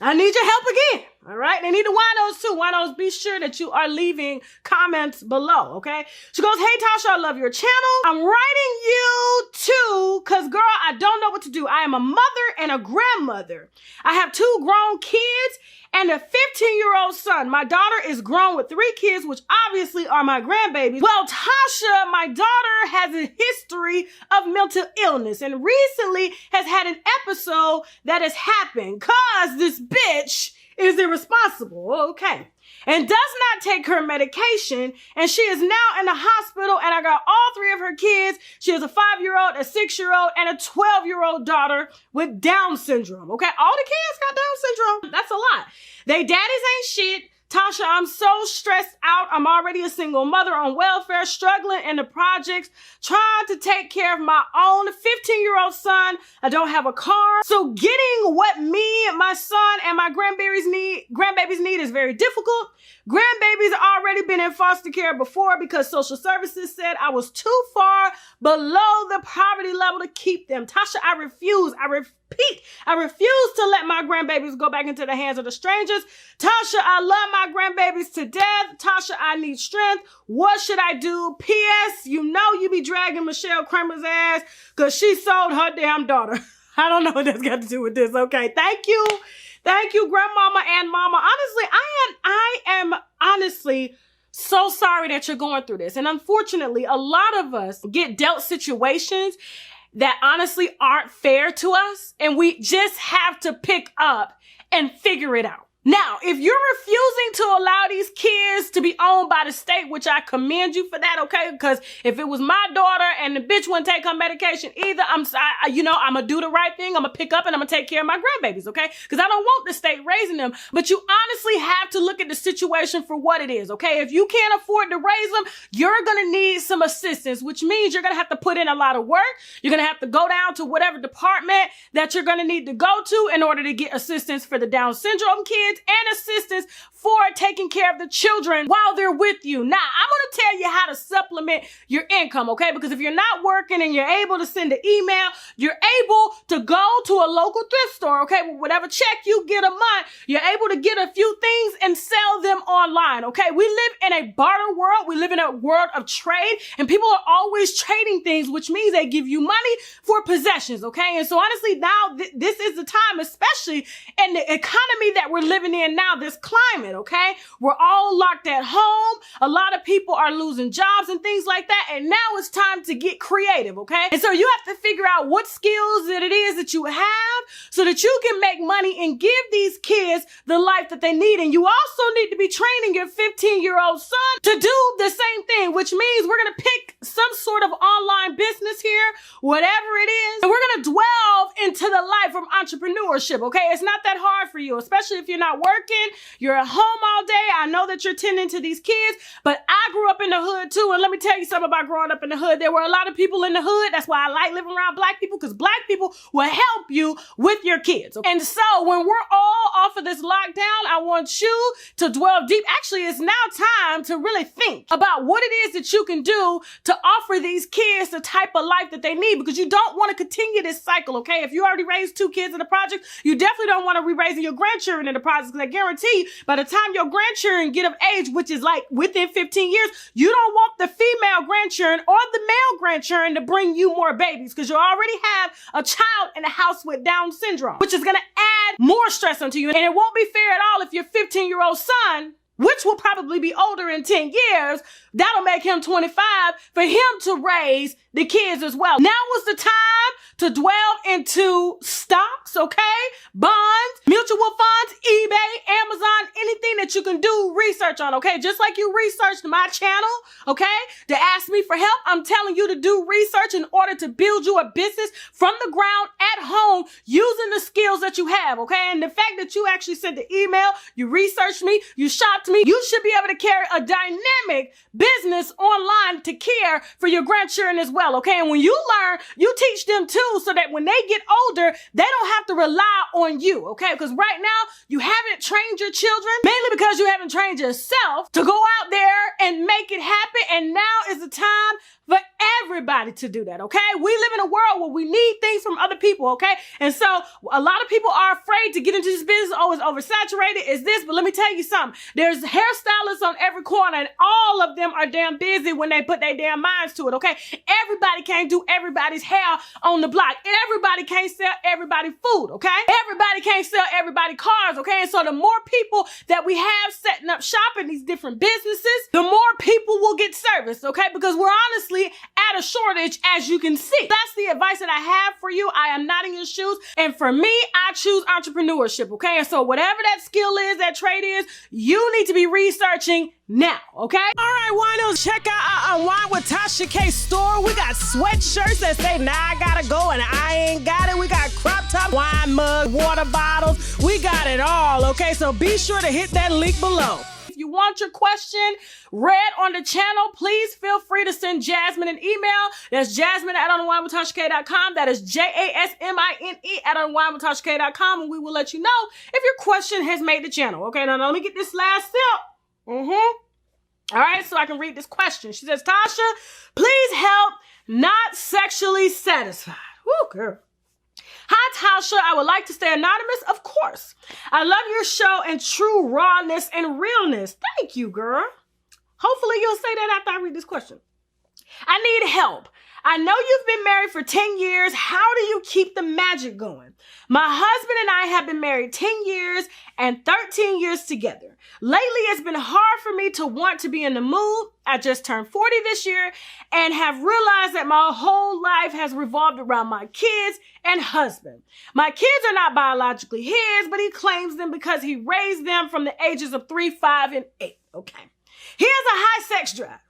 Speaker 1: I need your help again. All right, they need the winos too. Winos, be sure that you are leaving comments below, okay? She goes, hey, Tasha, I love your channel. I'm writing you too, because, girl, I don't know what to do. I am a mother and a grandmother. I have 2 grown kids and a 15-year-old son. My daughter is grown with 3 kids, which obviously are my grandbabies. Well, Tasha, my daughter has a history of mental illness and recently has had an episode that has happened because this bitch is irresponsible, okay, and does not take her medication, and she is now in the hospital, and I got all 3 of her kids. She has a 5-year-old, a 6-year-old, and a 12-year-old daughter with Down syndrome, okay? All the kids got Down syndrome. That's a lot. They daddies ain't shit. Tasha, I'm so stressed out. I'm already a single mother on welfare, struggling in the projects, trying to take care of my own 15-year-old son. I don't have a car. So getting what me, my son, and my grandbabies need is very difficult. Grandbabies already been in foster care before because social services said I was too far below the poverty level to keep them. Tasha, I refuse. I refuse to let my grandbabies go back into the hands of the strangers. Tasha, I love my grandbabies to death. Tasha, I need strength. What should I do? P.S. You know you be dragging Michelle Kramer's ass because she sold her damn daughter. I don't know what that's got to do with this. Okay, thank you. Thank you, grandmama and mama. Honestly, I am honestly so sorry that you're going through this. And unfortunately, a lot of us get dealt situations that honestly aren't fair to us, and we just have to pick up and figure it out. Now, if you're refusing to allow these kids to be owned by the state, which I commend you for that, okay? Because if it was my daughter and the bitch wouldn't take her medication either, I'm gonna do the right thing. I'm gonna pick up and I'm gonna take care of my grandbabies, okay? Because I don't want the state raising them. But you honestly have to look at the situation for what it is, okay? If you can't afford to raise them, you're gonna need some assistance, which means you're gonna have to put in a lot of work. You're gonna have to go down to whatever department that you're gonna need to go to in order to get assistance for the Down syndrome kids and assistance for taking care of the children while they're with you. Now, I'm going to tell you how to supplement your income, okay? Because if you're not working and you're able to send an email, you're able to go to a local thrift store, okay? With whatever check you get a month, you're able to get a few things and sell them online, okay? We live in a barter world. We live in a world of trade, and people are always trading things, which means they give you money for possessions, okay? And so honestly, now this is the time, especially in the economy that we're living in now, this climate, okay? We're all locked at home. A lot of people are losing jobs and things like that. And now it's time to get creative, okay? And so you have to figure out what skills that it is that you have so that you can make money and give these kids the life that they need. And you also need to be training your 15-year-old son to do the same thing, which means we're going to pick some sort of online business here, whatever it is, and we're going to delve into the life of entrepreneurship, okay? It's not that hard for you, especially if you're not working, you're at home all day. I know that you're tending to these kids, but I grew up in the hood too. And let me tell you something about growing up in the hood. There were a lot of people in the hood. That's why I like living around black people, because black people will help you with your kids. And so when we're all off of this lockdown, I want you to dwell deep. Actually, it's now time to really think about what it is that you can do to offer these kids the type of life that they need, because you don't want to continue this cycle, okay? If you already raised 2 kids in the project, you definitely don't want to re-raising your grandchildren in the project, because I guarantee you, by the time your grandchildren get of age, which is like within 15 years, you don't want the female grandchildren or the male grandchildren to bring you more babies, because you already have a child in the house with Down syndrome, which is going to add more stress onto you. And it won't be fair at all if your 15-year-old son, which will probably be older in 10 years, that'll make him 25, for him to raise the kids as well. Now is the time to dwell into stocks, okay? Bonds, mutual funds, eBay, Amazon, anything that you can do research on, okay? Just like you researched my channel, okay, to ask me for help, I'm telling you to do research in order to build you a business from the ground at home using the skills that you have, okay? And the fact that you actually sent the email, you researched me, you shopped me, you should be able to carry a dynamic business online to care for your grandchildren as well, okay? And when you learn, you teach them too, so that when they get older, they don't have to rely on you, okay? Because right now, you haven't trained your children, mainly because you haven't trained yourself to go out there and make it happen. And now is the time for everybody to do that, okay? We live in a world where we need things from other people, okay? And so a lot of people are afraid to get into this business. Oh, it's oversaturated, it's this. But let me tell you something. There's hairstylists on every corner, and all of them are damn busy when they put their damn minds to it, okay? Everybody can't do everybody's hair on the block. Everybody can't sell everybody food, okay? Everybody can't sell everybody cars, okay? And so the more people that we have setting up shop in these different businesses, the more people will get service, okay? Because we're honestly at a shortage, as you can see. That's the advice that I have for you. I am not in your shoes. And for me, I choose entrepreneurship, okay? And so whatever that skill is, that trade is, you need to be researching now, okay? All right, winos, check out our Unwind with Tasha K store. We got sweatshirts that say, nah, I gotta go, and I ain't got it. We got crop top, wine mug, water bottles. We got it all, okay? So be sure to hit that link below. If you want your question read on the channel, please feel free to send Jasmine an email. That's Jasmine at UNWINEWITHTASHAK.com. That is JASMINE at UNWINEWITHTASHAK.com, and we will let you know if your question has made the channel. Okay, now let me get this last sip. All right, so I can read this question. She says, Tasha, please help not sexually satisfied. Woo, girl. Hi, Tasha. I would like to stay anonymous, of course. I love your show and true rawness and realness. Thank you, girl. Hopefully you'll say that after I read this question. I need help. I know you've been married for 10 years. How do you keep the magic going? My husband and I have been married 10 years and 13 years together. Lately, it's been hard for me to want to be in the mood. I just turned 40 this year and have realized that my whole life has revolved around my kids and husband. My kids are not biologically his, but he claims them because he raised them from the ages of 3, 5, and 8. Okay. He has a high sex drive.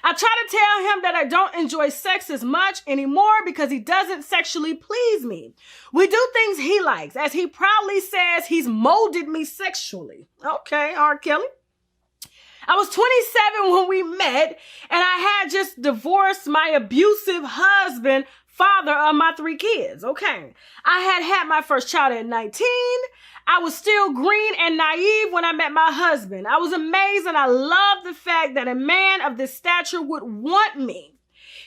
Speaker 1: I try to tell him that I don't enjoy sex as much anymore because he doesn't sexually please me. We do things he likes, as he proudly says he's molded me sexually. Okay, R. Kelly. I was 27 when we met, and I had just divorced my abusive husband, father of my 3 kids. Okay. I had my first child at 19. I was still green and naive when I met my husband. I was amazed and I loved the fact that a man of this stature would want me.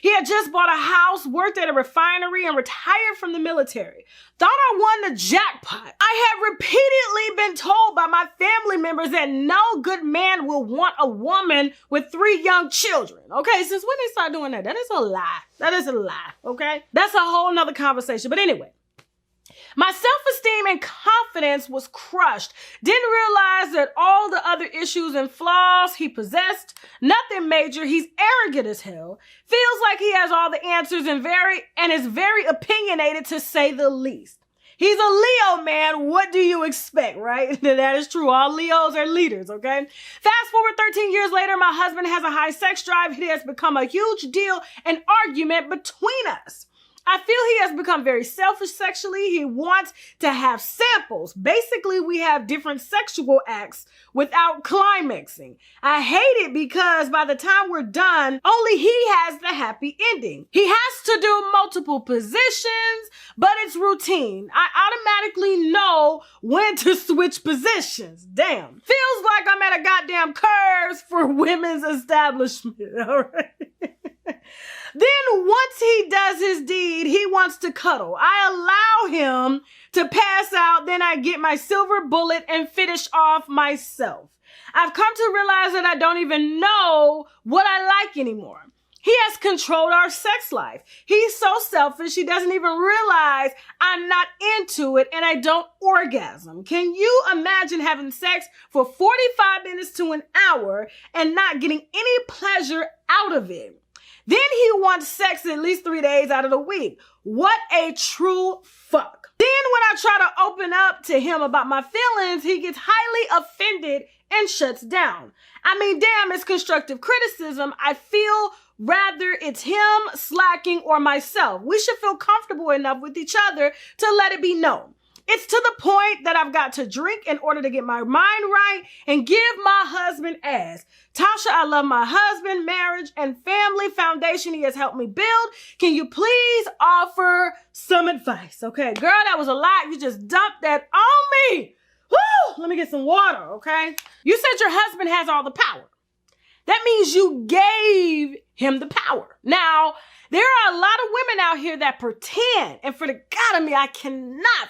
Speaker 1: He had just bought a house, worked at a refinery, and retired from the military. Thought I won the jackpot. I had repeatedly been told by my family members that no good man will want a woman with 3 young children. Okay, since when they start doing that? That is a lie. That is a lie, okay? That's a whole nother conversation. But anyway. My self-esteem and confidence was crushed. Didn't realize that all the other issues and flaws he possessed, nothing major. He's arrogant as hell. Feels like he has all the answers and is very opinionated, to say the least. He's a Leo, man. What do you expect, right? That is true. All Leos are leaders, okay? Fast forward 13 years later, my husband has a high sex drive. It has become a huge deal, an argument between us. I feel he has become very selfish sexually. He wants to have samples. Basically, we have different sexual acts without climaxing. I hate it because by the time we're done, only he has the happy ending. He has to do multiple positions, but it's routine. I automatically know when to switch positions. Damn. Feels like I'm at a goddamn Curves for women's establishment. All right. Then once he does his deed, he wants to cuddle. I allow him to pass out. Then I get my silver bullet and finish off myself. I've come to realize that I don't even know what I like anymore. He has controlled our sex life. He's so selfish, he doesn't even realize I'm not into it and I don't orgasm. Can you imagine having sex for 45 minutes to an hour and not getting any pleasure out of it? Then he wants sex at least 3 days out of the week. What a true fuck. Then when I try to open up to him about my feelings, he gets highly offended and shuts down. I mean, damn, it's constructive criticism. I feel rather it's him slacking or myself. We should feel comfortable enough with each other to let it be known. It's to the point that I've got to drink in order to get my mind right and give my husband ass. Tasha, I love my husband, marriage, and family foundation he has helped me build. Can you please offer some advice? Okay, girl, that was a lot. You just dumped that on me. Woo! Let me get some water, okay? You said your husband has all the power. That means you gave him the power. Now, there are a lot of women out here that pretend, and for the God of me,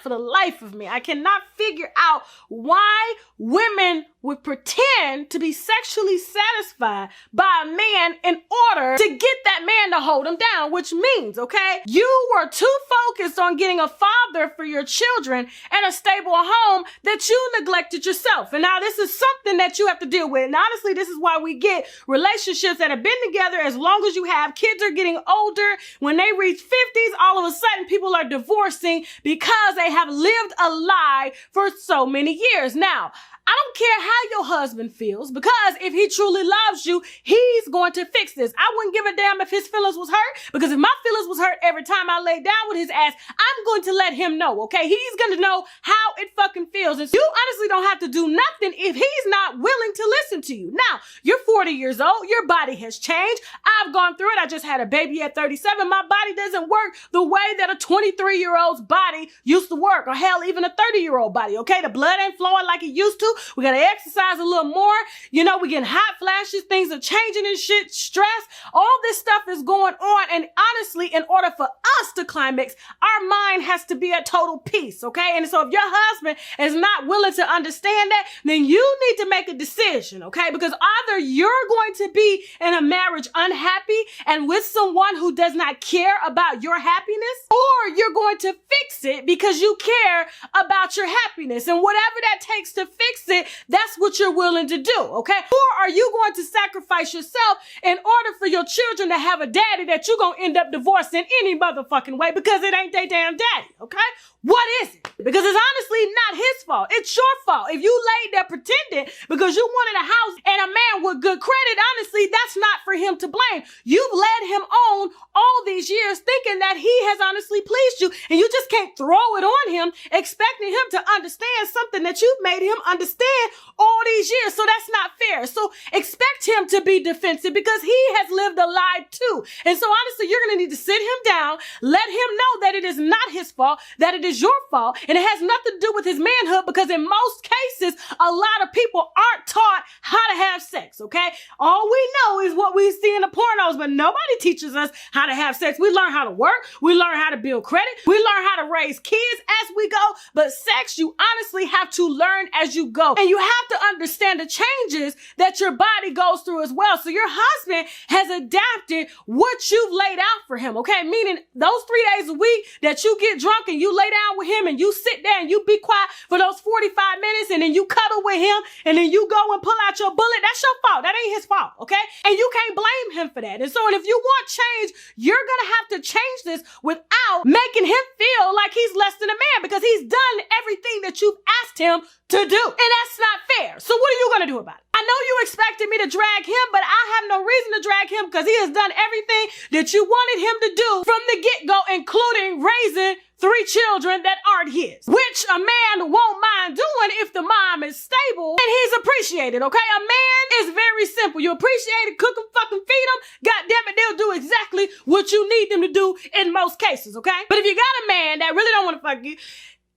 Speaker 1: for the life of me, I cannot figure out why women would pretend to be sexually satisfied by a man in order to get that man to hold them down, which means, okay, you were too focused on getting a father for your children and a stable home that you neglected yourself. And now this is something that you have to deal with. And honestly, this is why we get relationships that have been together as long as you have. Kids are getting older. When they reach 50s, all of a sudden people are divorcing because they have lived a lie for so many years. Now, I don't care how your husband feels, because if he truly loves you, he's going to fix this. I wouldn't give a damn if his feelings was hurt, because if my feelings was hurt every time I lay down with his ass, I'm going to let him know, okay? He's going to know how it fucking feels. And you honestly don't have to do nothing if he's not willing to listen to you. Now, you're 40 years old. Your body has changed. I've gone through it. I just had a baby at 37. My body doesn't work the way that a 23-year-old's body used to work, or hell, even a 30-year-old body, okay? The blood ain't flowing like it used to. We got to exercise a little more. You know, we getting hot flashes. Things are changing and shit. Stress. All this stuff is going on. And honestly, in order for us to climax, our mind has to be at total peace. Okay. And so if your husband is not willing to understand that, then you need to make a decision. Okay. Because either you're going to be in a marriage unhappy and with someone who does not care about your happiness, or you're going to fix it because you care about your happiness. And whatever that takes to fix it, that's what you're willing to do. Okay. Or are you going to sacrifice yourself in order for your children to have a daddy that you're going to end up divorcing any motherfucking way because it ain't their damn daddy. Okay. What is it? Because it's honestly not his fault. It's your fault. If you laid there pretending because you wanted a house and a man with good credit, honestly, that's not for him to blame. You've led him on all these years thinking that he has honestly pleased you, and you just can't throw it on him, expecting him to understand something that you've made him understand all these years. So that's not fair. So expect him to be defensive because he has lived a lie too. And so honestly, you're going to need to sit him down, let him know that it is not his fault, that it is your fault, and it has nothing to do with his manhood, because in most cases, a lot of people aren't taught how to have sex, okay? All we know is what we see in the pornos, but nobody teaches us how to have sex. We learn how to work, we learn how to build credit, we learn how to raise kids as we go, but sex, you honestly have to learn as you go. And you have to understand the changes that your body goes through as well. So your husband has adapted what you've laid out for him, okay? Meaning those 3 days a week that you get drunk and you lay down with him and you sit there and you be quiet for those 45 minutes and then you cuddle with him and then you go and pull out your bullet, that's your fault. That ain't his fault, okay? And you can't blame him for that. And so if you want change, you're going to have to change this without making him feel like he's less than a man, because he's done everything that you've asked him to do. And that's not fair. So what are you going to do about it? I know you expected me to drag him, but I have no reason to drag him because he has done everything that you wanted him to do from the get-go, including raising 3 children that aren't his, which a man won't mind doing if the mom is stable and he's appreciated, okay? A man is very simple. You appreciate it, cook him, fucking feed him. God damn it, they'll do exactly what you need them to do in most cases, okay? But if you got a man that really don't want to fuck you,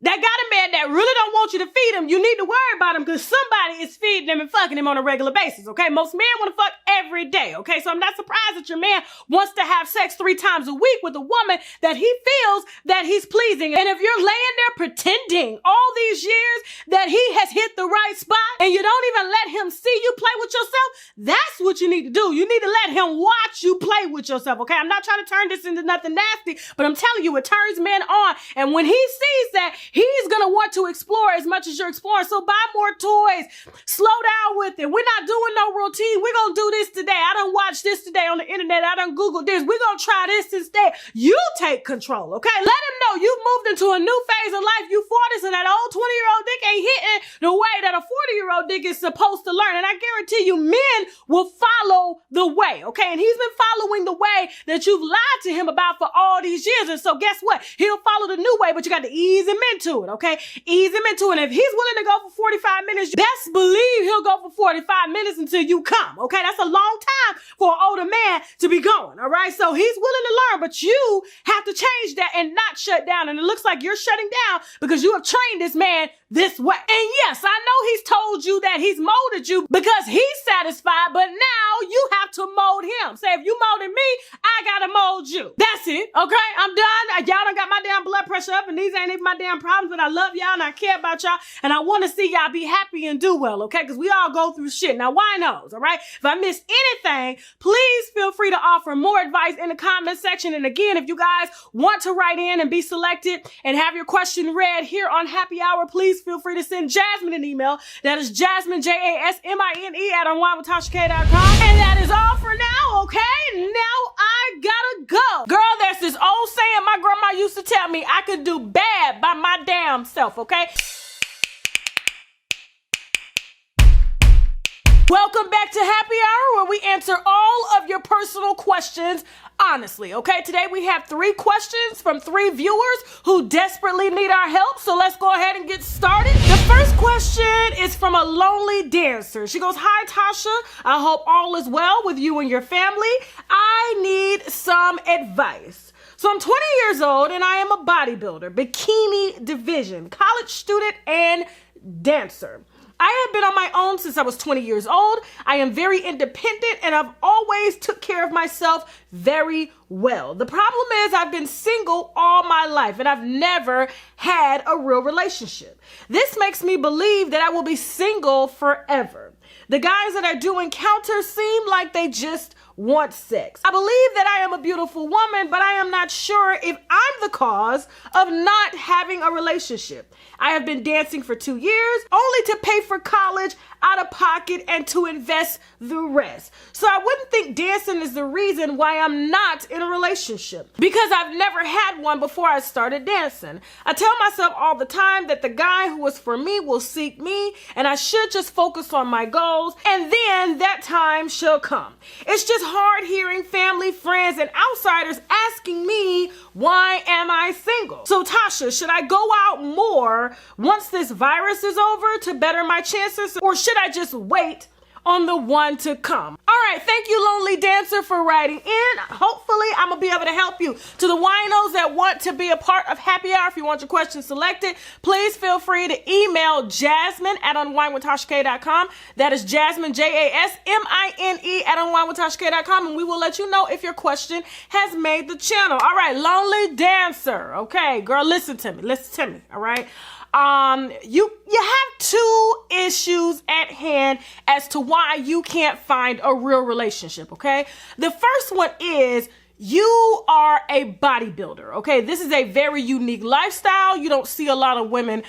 Speaker 1: that got a man that really don't want you to feed him, you need to worry about him because somebody is feeding him and fucking him on a regular basis, okay? Most men want to fuck every day, okay? So I'm not surprised that your man wants to have sex 3 times a week with a woman that he feels that he's pleasing. And if you're laying there pretending all these years that he has hit the right spot and you don't even let him see you play with yourself, that's what you need to do. You need to let him watch you play with yourself, okay? I'm not trying to turn this into nothing nasty, but I'm telling you, it turns men on. And when he sees that, he's going to want to explore as much as you're exploring. So buy more toys. Slow down with it. We're not doing no routine. We're going to do this today. I done watched this today on the internet. I done Googled this. We're going to try this instead. You take control, okay? Let him know you've moved into a new phase of life. You 40s and that old 20-year-old dick ain't hitting the way that a 40-year-old dick is supposed to learn. And I guarantee you men will follow the way, okay? And he's been following the way that you've lied to him about for all these years. And so guess what? He'll follow the new way, but you got to ease him into it, okay? Ease him into it. And if he's willing to go for 45 minutes, best believe he'll go for 45 minutes until you come, okay? That's a long time for an older man to be going, all right? So he's willing to learn, but you have to change that and not shut down. And it looks like you're shutting down because you have trained this man this way. And yes, I know he's told you that he's molded you because he's satisfied, but now you have to mold him. Say, if you molded me, I gotta mold you. That's it, okay? I'm done. Y'all done got my damn blood pressure up, and these ain't even my damn problems, but I love y'all and I care about y'all, and I want to see y'all be happy and do well, okay? Because we all go through shit. Now, winos, all right? If I missed anything, please feel free to offer more advice in the comment section. And again, if you guys want to write in and be selected and have your question read here on Happy Hour, please feel free to send Jasmine an email. That is Jasmine, JASMINE at UNWINEWITHTASHAK.com. And that is all for now, okay? Now I gotta go. Girl, there's this old saying my grandma used to tell me, I could do bad by my damn self, okay? Welcome back to Happy Hour, where we answer all of your personal questions honestly, okay? Today we have 3 questions from 3 viewers who desperately need our help, so let's go ahead and get started. The first question is from a lonely dancer. She goes, "Hi, Tasha. I hope all is well with you and your family. I need some advice. So I'm 20 years old and I am a bodybuilder, bikini division, college student, and dancer. I have been on my own since I was 20 years old. I am very independent and I've always took care of myself very well. The problem is I've been single all my life and I've never had a real relationship. This makes me believe that I will be single forever. The guys that I do encounter seem like they just want sex. I believe that I am a beautiful woman, but I am not sure if I'm the cause of not having a relationship. I have been dancing for 2 years, only to pay for college out of pocket and to invest the rest. So I wouldn't think dancing is the reason why I'm not in a relationship, because I've never had one before I started dancing. I tell myself all the time that the guy who is for me will seek me and I should just focus on my goals and then that time shall come. It's just hard hearing family, friends, and outsiders asking me, why am I single? So Tasha, should I go out more once this virus is over to better my chances, or should I just wait on the one to come? All right, thank you, Lonely Dancer, for writing in. Hopefully, I'm gonna be able to help you. To the winos that want to be a part of Happy Hour, if you want your questions selected, please feel free to email Jasmine at unwinewithtashak.com. That is Jasmine, Jasmine at unwinewithtashak.com, and we will let you know if your question has made the channel. All right, Lonely Dancer. Okay, girl, listen to me, all right? You have two issues at hand as to why you can't find a real relationship, okay? The first one is you are a bodybuilder, okay? This is a very unique lifestyle. You don't see a lot of women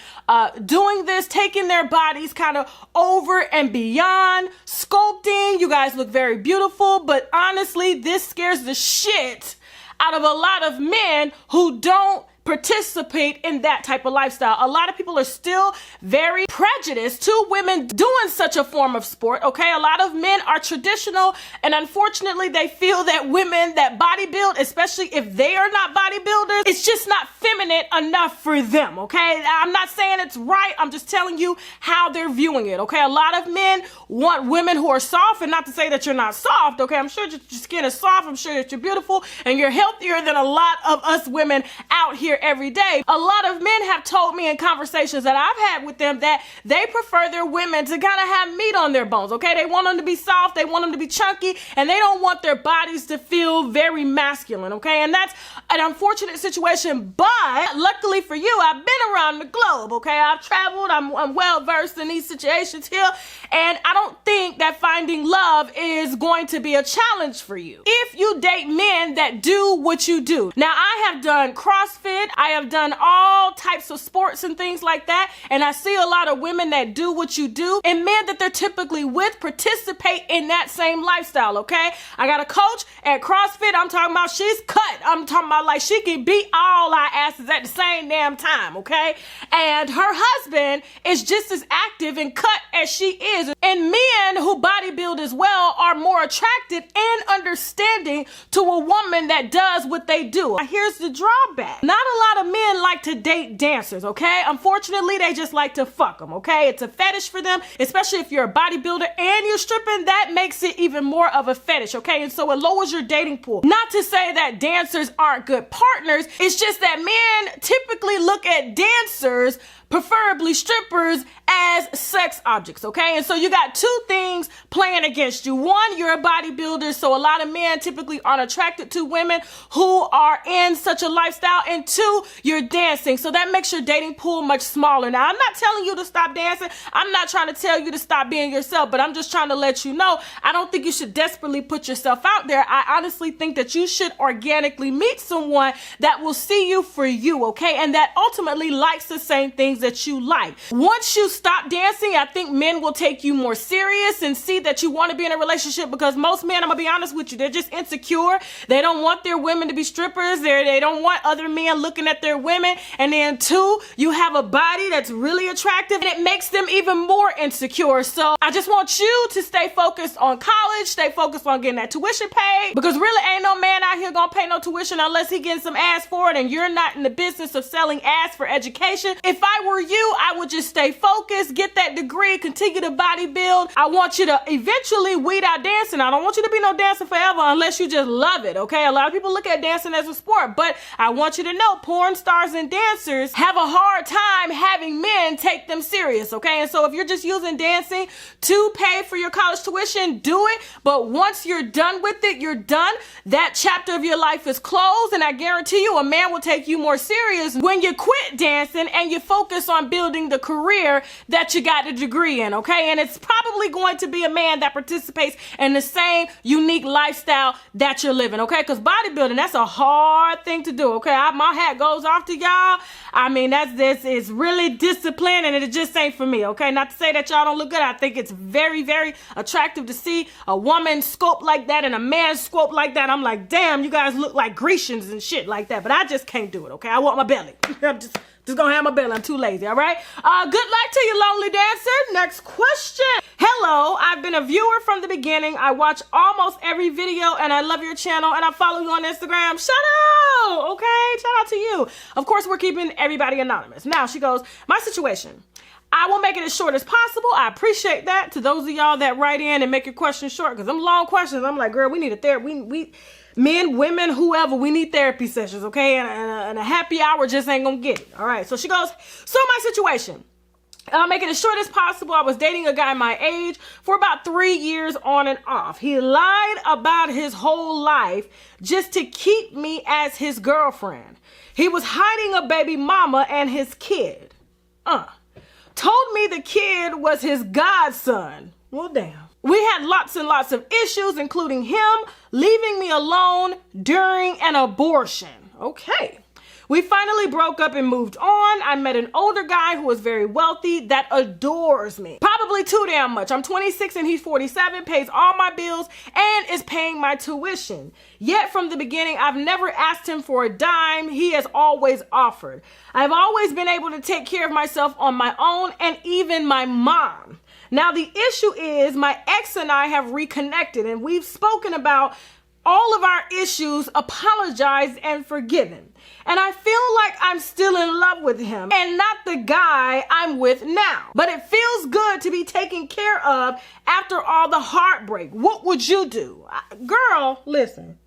Speaker 1: doing this, taking their bodies kind of over and beyond, sculpting. You guys look very beautiful, but honestly, this scares the shit out of a lot of men who don't participate in that type of lifestyle. A lot of people are still very prejudiced to women doing such a form of sport, okay? A lot of men are traditional, and unfortunately they feel that women that bodybuild, especially if they are not bodybuilders, it's just not feminine enough for them, okay? I'm not saying it's right, I'm just telling you how they're viewing it, okay? A lot of men want women who are soft, and not to say that you're not soft, okay? I'm sure that your skin is soft, I'm sure that you're beautiful, and you're healthier than a lot of us women out here every day. A lot of men have told me in conversations that I've had with them that they prefer their women to kind of have meat on their bones, okay? They want them to be soft, they want them to be chunky, and they don't want their bodies to feel very masculine, okay? And that's an unfortunate situation, but luckily for you, I've been around the globe, okay? I've traveled, I'm well versed in these situations here, and I don't think that finding love is going to be a challenge for you if you date men that do what you do. Now, I have done CrossFit, I have done all types of sports and things like that, and I see a lot of women that do what you do, and men that they're typically with participate in that same lifestyle, okay? I got a coach at CrossFit, I'm talking about she's cut. I'm talking about like she can beat all our asses at the same damn time, okay? And her husband is just as active and cut as she is. And men who bodybuild as well are more attracted and understanding to a woman that does what they do. Now, here's the drawback. Not a lot of men like to date dancers, okay? Unfortunately, they just like to fuck them, okay? It's a fetish for them, especially if you're a bodybuilder and you're stripping, that makes it even more of a fetish, okay? And so it lowers your dating pool. Not to say that dancers aren't good partners, it's just that men typically look at dancers, preferably strippers, as sex objects, okay? And so you got two things playing against you. One, you're a bodybuilder, so a lot of men typically aren't attracted to women who are in such a lifestyle. And two, you're dancing, so that makes your dating pool much smaller. Now, I'm not telling you to stop dancing. I'm not trying to tell you to stop being yourself, but I'm just trying to let you know, I don't think you should desperately put yourself out there. I honestly think that you should organically meet someone that will see you for you, okay? And that ultimately likes the same things that you like. Once you stop dancing, I think men will take you more serious and see that you want to be in a relationship, because most men, I'm gonna be honest with you, they're just insecure. They don't want their women to be strippers. They don't want other men looking at their women. And then two, you have a body that's really attractive and it makes them even more insecure. So I just want you to stay focused on college, stay focused on getting that tuition paid, because really ain't no man out here gonna pay no tuition unless he getting some ass for it, and you're not in the business of selling ass for education. If I were you, I would just stay focused, get that degree, continue to bodybuild. I want you to eventually weed out dancing. I don't want you to be no dancer forever unless you just love it, okay? A lot of people look at dancing as a sport, but I want you to know porn stars and dancers have a hard time having men take them serious, okay? And so if you're just using dancing to pay for your college tuition, do it. But once you're done with it, you're done. That chapter of your life is closed, and I guarantee you a man will take you more serious when you quit dancing and you focus on building the career that you got a degree in, okay? And it's probably going to be a man that participates in the same unique lifestyle that you're living, okay? Because bodybuilding, that's a hard thing to do, okay? My hat goes off to y'all. I mean, this is really disciplined, and it just ain't for me, okay? Not to say that y'all don't look good. I think it's very, very attractive to see a woman sculpt like that and a man sculpt like that. I'm like, damn, you guys look like Grecians and shit like that, but I just can't do it, okay? I want my belly. I'm just gonna have my belly. I'm too lazy, all right? Good luck to you, lonely dancer. Next question. Hello, I've been a viewer from the beginning. I watch almost every video, and I love your channel, and I follow you on Instagram. Shout out, okay? Shout out to you. Of course, we're keeping everybody anonymous. Now, she goes, my situation. I will make it as short as possible. I appreciate that. To those of y'all that write in and make your questions short, because them long questions, I'm like, girl, we need a therapy. We men, women, whoever, we need therapy sessions, okay? And a happy hour just ain't gonna get it. All right, so she goes, so my situation. I'll make it as short as possible. I was dating a guy my age for about 3 years on and off. He lied about his whole life just to keep me as his girlfriend. He was hiding a baby mama and his kid. Told me the kid was his godson. Well, damn. We had lots and lots of issues, including him leaving me alone during an abortion. Okay. We finally broke up and moved on. I met an older guy who was very wealthy that adores me. Probably too damn much. I'm 26 and he's 47, pays all my bills, and is paying my tuition. Yet from the beginning, I've never asked him for a dime. He has always offered. I've always been able to take care of myself on my own, and even my mom. Now, the issue is my ex and I have reconnected, and we've spoken about all of our issues, apologized, and forgiven. And I feel like I'm still in love with him and not the guy I'm with now. But it feels good to be taken care of after all the heartbreak. What would you do? Girl, listen.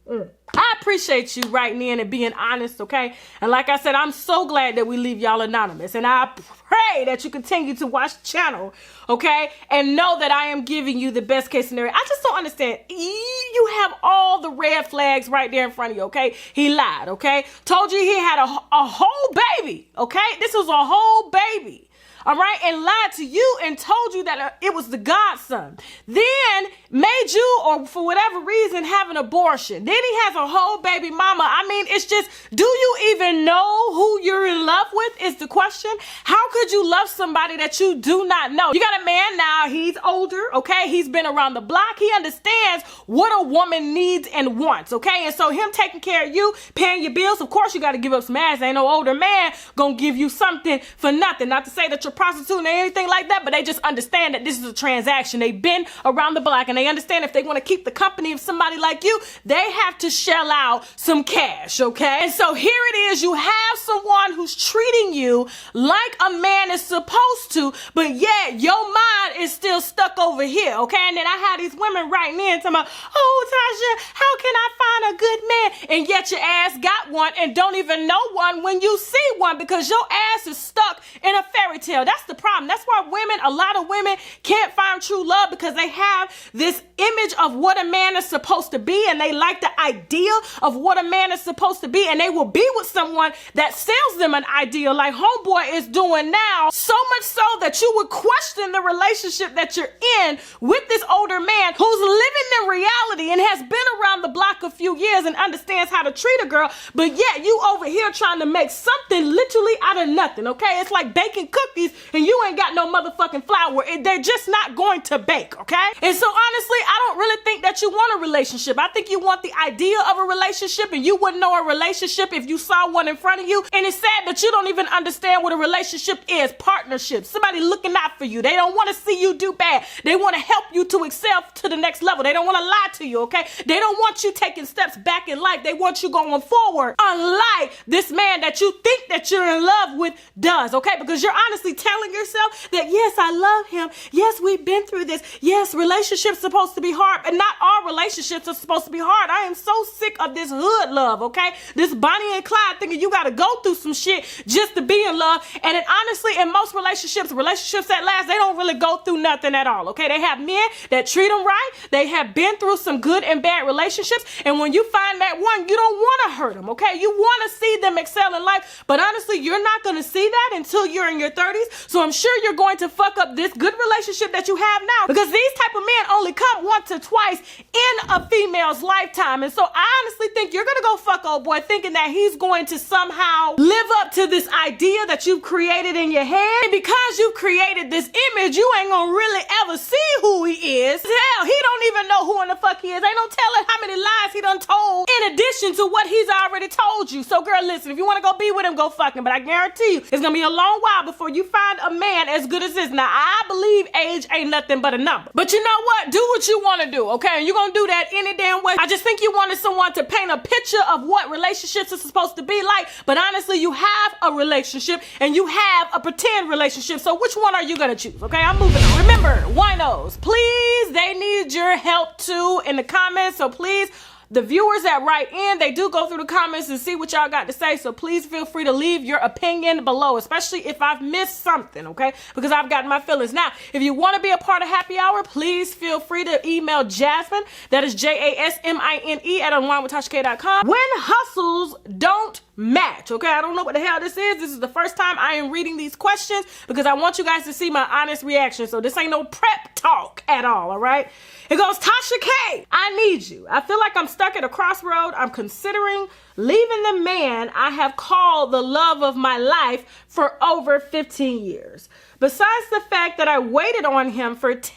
Speaker 1: I appreciate you writing in and being honest, okay? And like I said, I'm so glad that we leave y'all anonymous. And I pray that you continue to watch the channel, okay? And know that I am giving you the best case scenario. I just don't understand. You have all the red flags right there in front of you, okay? He lied, okay? Told you he had a whole baby, okay? This was a whole baby. All right, and lied to you and told you that it was the godson. Then made you, or for whatever reason, have an abortion. Then he has a whole baby mama. I mean, it's just, do you even know who you're in love with is the question. How could you love somebody that you do not know? You got a man now, he's older, okay? He's been around the block. He understands what a woman needs and wants, okay? And so him taking care of you, paying your bills, of course you got to give up some ass. Ain't no older man gonna give you something for nothing. Not to say that you're prostitute or anything like that, but they just understand that this is a transaction. They've been around the block, and they understand if they want to keep the company of somebody like you, they have to shell out some cash, okay? And so here it is, you have someone who's treating you like a man is supposed to, but yet your mind is still stuck over here, okay? And then I had these women writing in talking about, oh, Tasha, how can I find a good man? And yet your ass got one and don't even know one when you see one, because your ass is stuck in a fairy tale. That's the problem. That's why a lot of women can't find true love, because they have this image of what a man is supposed to be, and they like the idea of what a man is supposed to be, and they will be with someone that sells them an idea like homeboy is doing now, so much so that you would question the relationship that you're in with this older man who's living in reality and has been around the block a few years and understands how to treat a girl, but yet you over here trying to make something literally out of nothing, okay? It's like baking cookies and you ain't got no motherfucking flour. They're just not going to bake, okay? And so honestly, I don't really think that you want a relationship. I think you want the idea of a relationship, and you wouldn't know a relationship if you saw one in front of you. And it's sad that you don't even understand what a relationship is. Partnership, somebody looking out for you. They don't want to see see you do bad. They want to help you to excel to the next level. They don't want to lie to you, okay? They don't want you taking steps back in life. They want you going forward, unlike this man that you think that you're in love with does, okay? Because you're honestly telling yourself that, yes, I love him. Yes, we've been through this. Yes, relationships supposed to be hard, but not all relationships are supposed to be hard. I am so sick of this hood love, okay? This Bonnie and Clyde thinking you got to go through some shit just to be in love. And then honestly, in most relationships that last, they don't really go through nothing at all, okay? They have men that treat them right. They have been through some good and bad relationships. And when you find that one, you don't want to hurt them, okay? You want to see them excel in life. But honestly, you're not going to see that until you're in your 30s. So I'm sure you're going to fuck up this good relationship that you have now, because these type of men only come once or twice in a female's lifetime. And so I honestly think you're going to go fuck old boy thinking that he's going to somehow live up to this idea that you've created in your head. And because you've created this image, you ain't gonna really ever see who he is. Hell, he don't even know who in the fuck he is. Ain't no telling how many lies he done told in addition to what he's already told you. So girl, listen, if you want to go be with him, go fuck him. But I guarantee you, it's gonna be a long while before you find a man as good as this. Now, I believe age ain't nothing but a number. But you know what? Do what you want to do, okay? And you're gonna do that any damn way. I just think you wanted someone to paint a picture of what relationships are supposed to be like. But honestly, you have a relationship and you have a pretend relationship. So which one are you gonna choose? Okay, I'm moving on. Remember, winos, please, they need your help too in the comments. So please, the viewers that write in, they do go through the comments and see what y'all got to say. So please feel free to leave your opinion below, especially if I've missed something, okay? Because I've gotten my feelings. Now, if you want to be a part of Happy Hour, please feel free to email Jasmine. That is JASMINE at UNWINEWITHTASHAK.com. When hustles don't match, okay? I don't know what the hell this is. This is the first time I am reading these questions because I want you guys to see my honest reaction. So this ain't no prep talk at all right? It goes, Tasha K, I need you. I feel like I'm stuck at a crossroad. I'm considering leaving the man I have called the love of my life for over 15 years. Besides the fact that I waited on him for 10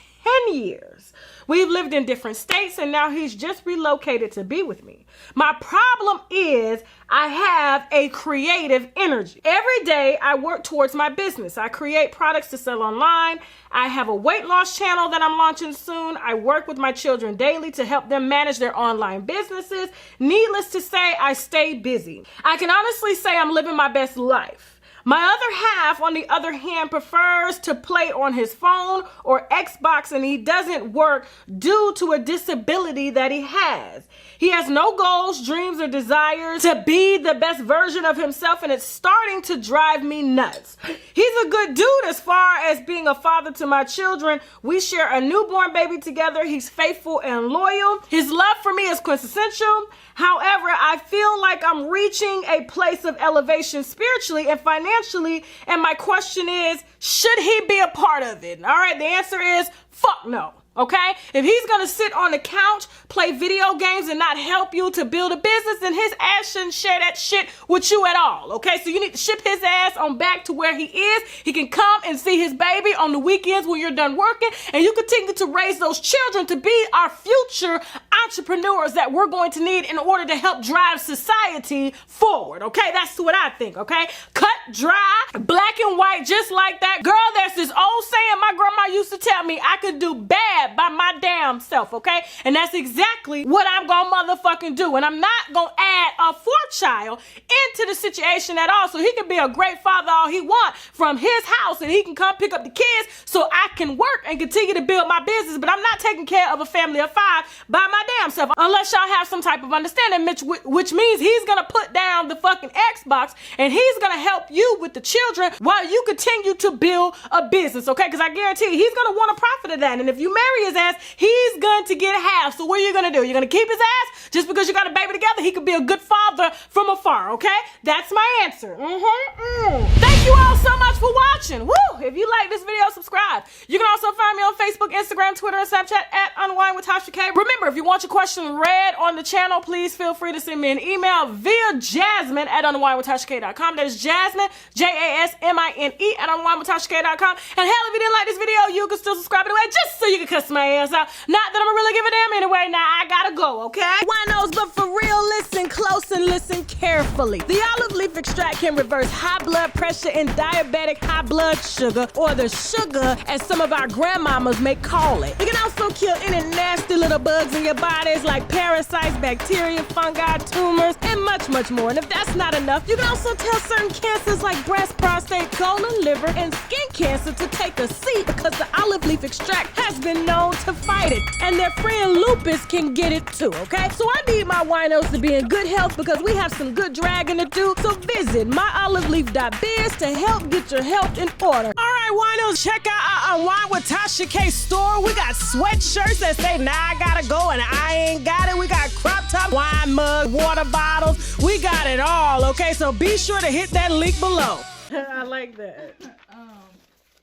Speaker 1: years. We've lived in different states and now he's just relocated to be with me. My problem is I have a creative energy. Every day I work towards my business. I create products to sell online. I have a weight loss channel that I'm launching soon. I work with my children daily to help them manage their online businesses. Needless to say, I stay busy. I can honestly say I'm living my best life. My other half, on the other hand, prefers to play on his phone or Xbox, and he doesn't work due to a disability that he has. He has no goals, dreams, or desires to be the best version of himself, and it's starting to drive me nuts. He's a good dude as far as being a father to my children. We share a newborn baby together. He's faithful and loyal. His love for me is quintessential. However, I feel like I'm reaching a place of elevation spiritually and financially, and my question is, should he be a part of it? All right, the answer is fuck no. Okay? If he's gonna sit on the couch, play video games, and not help you to build a business, then his ass shouldn't share that shit with you at all. Okay? So you need to ship his ass on back to where he is. He can come and see his baby on the weekends when you're done working, and you continue to raise those children to be our future entrepreneurs that we're going to need in order to help drive society forward. Okay? That's what I think. Okay? Cut, dry, black and white, just like that. Girl, there's this old saying my grandma used to tell me, I could do bad by my damn self, okay? And that's exactly what I'm gonna motherfucking do. And I'm not gonna add a fourth child into the situation at all. So he can be a great father all he wants from his house, and he can come pick up the kids so I can work and continue to build my business. But I'm not taking care of a family of 5 by my damn self, unless y'all have some type of understanding, which means he's gonna put down the fucking Xbox and he's gonna help you with the children while you continue to build a business, okay? Because I guarantee you, he's gonna want a profit of that. And if you marry his ass, he's going to get half. So what are you going to do? You're going to keep his ass just because you got a baby together? He could be a good father from afar, okay? That's my answer. Thank you all so much for watching. Woo! If you like this video, subscribe. You can also find me on Facebook, Instagram, Twitter, and Snapchat at UNWINEWITHTASHAK. Remember, if you want your question read on the channel, please feel free to send me an email via Jasmine at UNWINEWITHTASHAK.com. That is Jasmine, JASMINE at UNWINEWITHTASHAK.com. And hell, if you didn't like this video, you can still subscribe anyway, just so you can cuss my ass out. Not that I'm really give a damn anyway. Now I gotta go, okay? Winos, but for real, listen close and listen carefully. The olive leaf extract can reverse high blood pressure and diabetic high blood sugar, or the sugar as some of our grandmamas may call it. It can also kill any nasty little bugs in your bodies like parasites, bacteria, fungi, tumors, and much, much more. And if that's not enough, you can also tell certain cancers like breast, prostate, colon, liver, and skin cancer to take a seat because the olive leaf extract has been known to fight it. And their friend lupus can get it too, okay? So I need my winos to be in good health because we have some good dragging to do. So visit myoliveleaf.biz to help get your health in order. All right, winos, check out our Unwine with Tasha K store. We got sweatshirts that say, nah, I gotta go and I ain't got it. We got crop top, wine mug, water bottles. We got it all, okay? So be sure to hit that link below. I like that.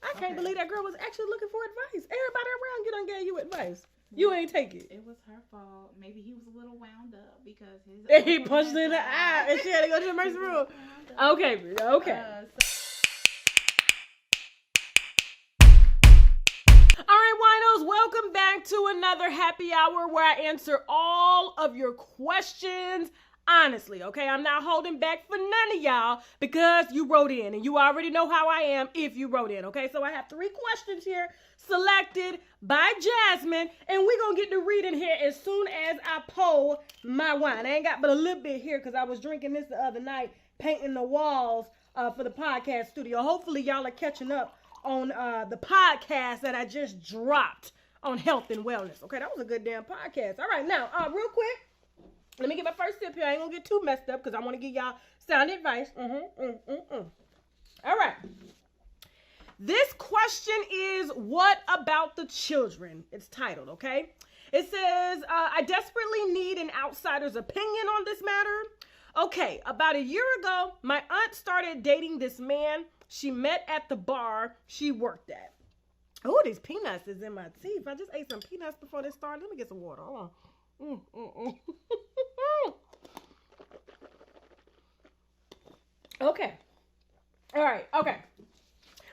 Speaker 1: I can't believe that girl was actually looking for advice. Everybody around you done gave you advice. You ain't take it.
Speaker 2: It was her fault. Maybe he was a little wound up because
Speaker 1: he punched her in the eye and she had to go to the emergency room. Okay, okay. All right, winos, welcome back to another happy hour where I answer all of your questions honestly, okay? I'm not holding back for none of y'all because you wrote in, and you already know how I am if you wrote in, okay? So I have 3 questions here selected by Jasmine, and we're going to get to reading here as soon as I pour my wine. I ain't got but a little bit here because I was drinking this the other night, painting the walls for the podcast studio. Hopefully y'all are catching up on the podcast that I just dropped on health and wellness, okay? That was a good damn podcast. All right, now, real quick, let me get my first sip here. I ain't gonna get too messed up because I want to give y'all sound advice. All right. This question is, what about the children? It's titled, okay? It says, I desperately need an outsider's opinion on this matter. Okay, about a year ago, my aunt started dating this man she met at the bar she worked at. Oh, these peanuts is in my teeth. I just ate some peanuts before this started. Let me get some water. Hold on. Okay. All right. Okay.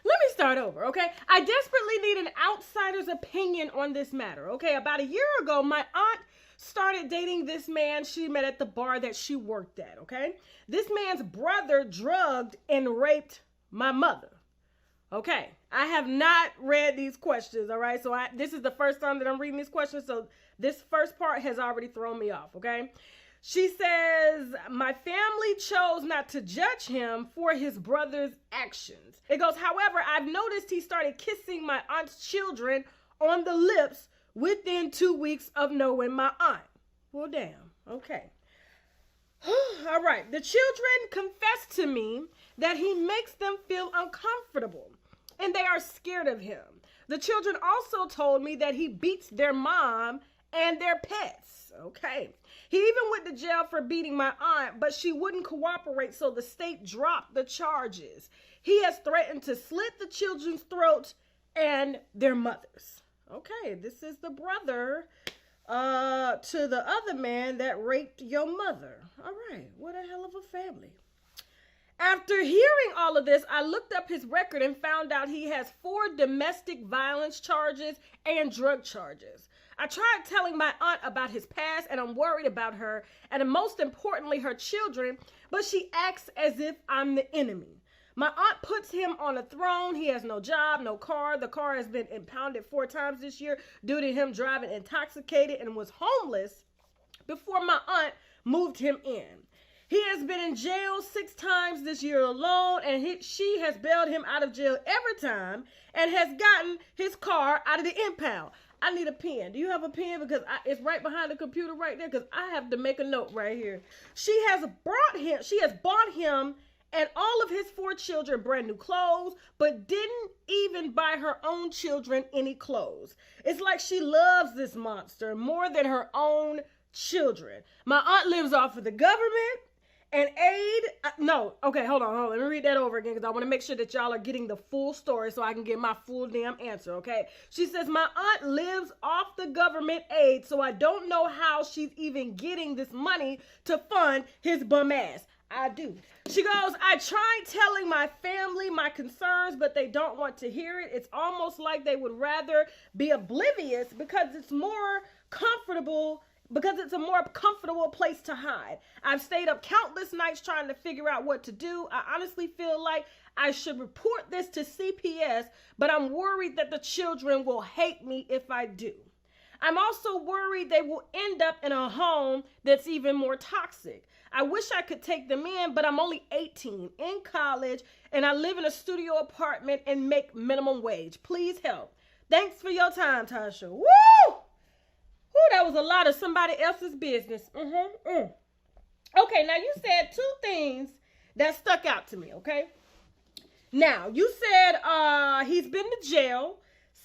Speaker 1: Let me start over, okay? I desperately need an outsider's opinion on this matter, okay? About a year ago, my aunt started dating this man she met at the bar that she worked at, okay? This man's brother drugged and raped my mother. Okay, I have not read these questions, all right? So this is the first time that I'm reading these questions, so this first part has already thrown me off, okay? She says, my family chose not to judge him for his brother's actions. It goes, however, I've noticed he started kissing my aunt's children on the lips within 2 weeks of knowing my aunt. Well, damn, okay. All right, the children confessed to me that he makes them feel uncomfortable and they are scared of him. The children also told me that he beats their mom and their pets. Okay. He even went to jail for beating my aunt, but she wouldn't cooperate, so the state dropped the charges. He has threatened to slit the children's throats and their mothers. Okay, this is the brother to the other man that raped your mother. All right, what a hell of a family. After hearing all of this, I looked up his record and found out he has 4 domestic violence charges and drug charges. I tried telling my aunt about his past, and I'm worried about her, and most importantly, her children, but she acts as if I'm the enemy. My aunt puts him on a throne. He has no job, no car. The car has been impounded 4 times this year due to him driving intoxicated and was homeless before my aunt moved him in. He has been in jail 6 times this year alone, and she has bailed him out of jail every time and has gotten his car out of the impound. I need a pen. Do you have a pen? Because it's right behind the computer right there, because I have to make a note right here. She has bought him and all of his 4 children brand new clothes, but didn't even buy her own children any clothes. It's like she loves this monster more than her own children. My aunt lives off of the government and aid. Okay, hold on. Let me read that over again because I want to make sure that y'all are getting the full story so I can get my full damn answer, okay? She says, my aunt lives off the government aid, so I don't know how she's even getting this money to fund his bum ass. I do. She goes, I tried telling my family my concerns, but they don't want to hear it. It's almost like they would rather be oblivious because it's more comfortable because it's a more comfortable place to hide. I've stayed up countless nights trying to figure out what to do. I honestly feel like I should report this to CPS, but I'm worried that the children will hate me if I do. I'm also worried they will end up in a home that's even more toxic. I wish I could take them in, but I'm only 18, in college, and I live in a studio apartment and make minimum wage. Please help. Thanks for your time, Tasha. Woo! Woo, that was a lot of somebody else's business. Okay, now you said two things that stuck out to me, okay? Now, you said he's been to jail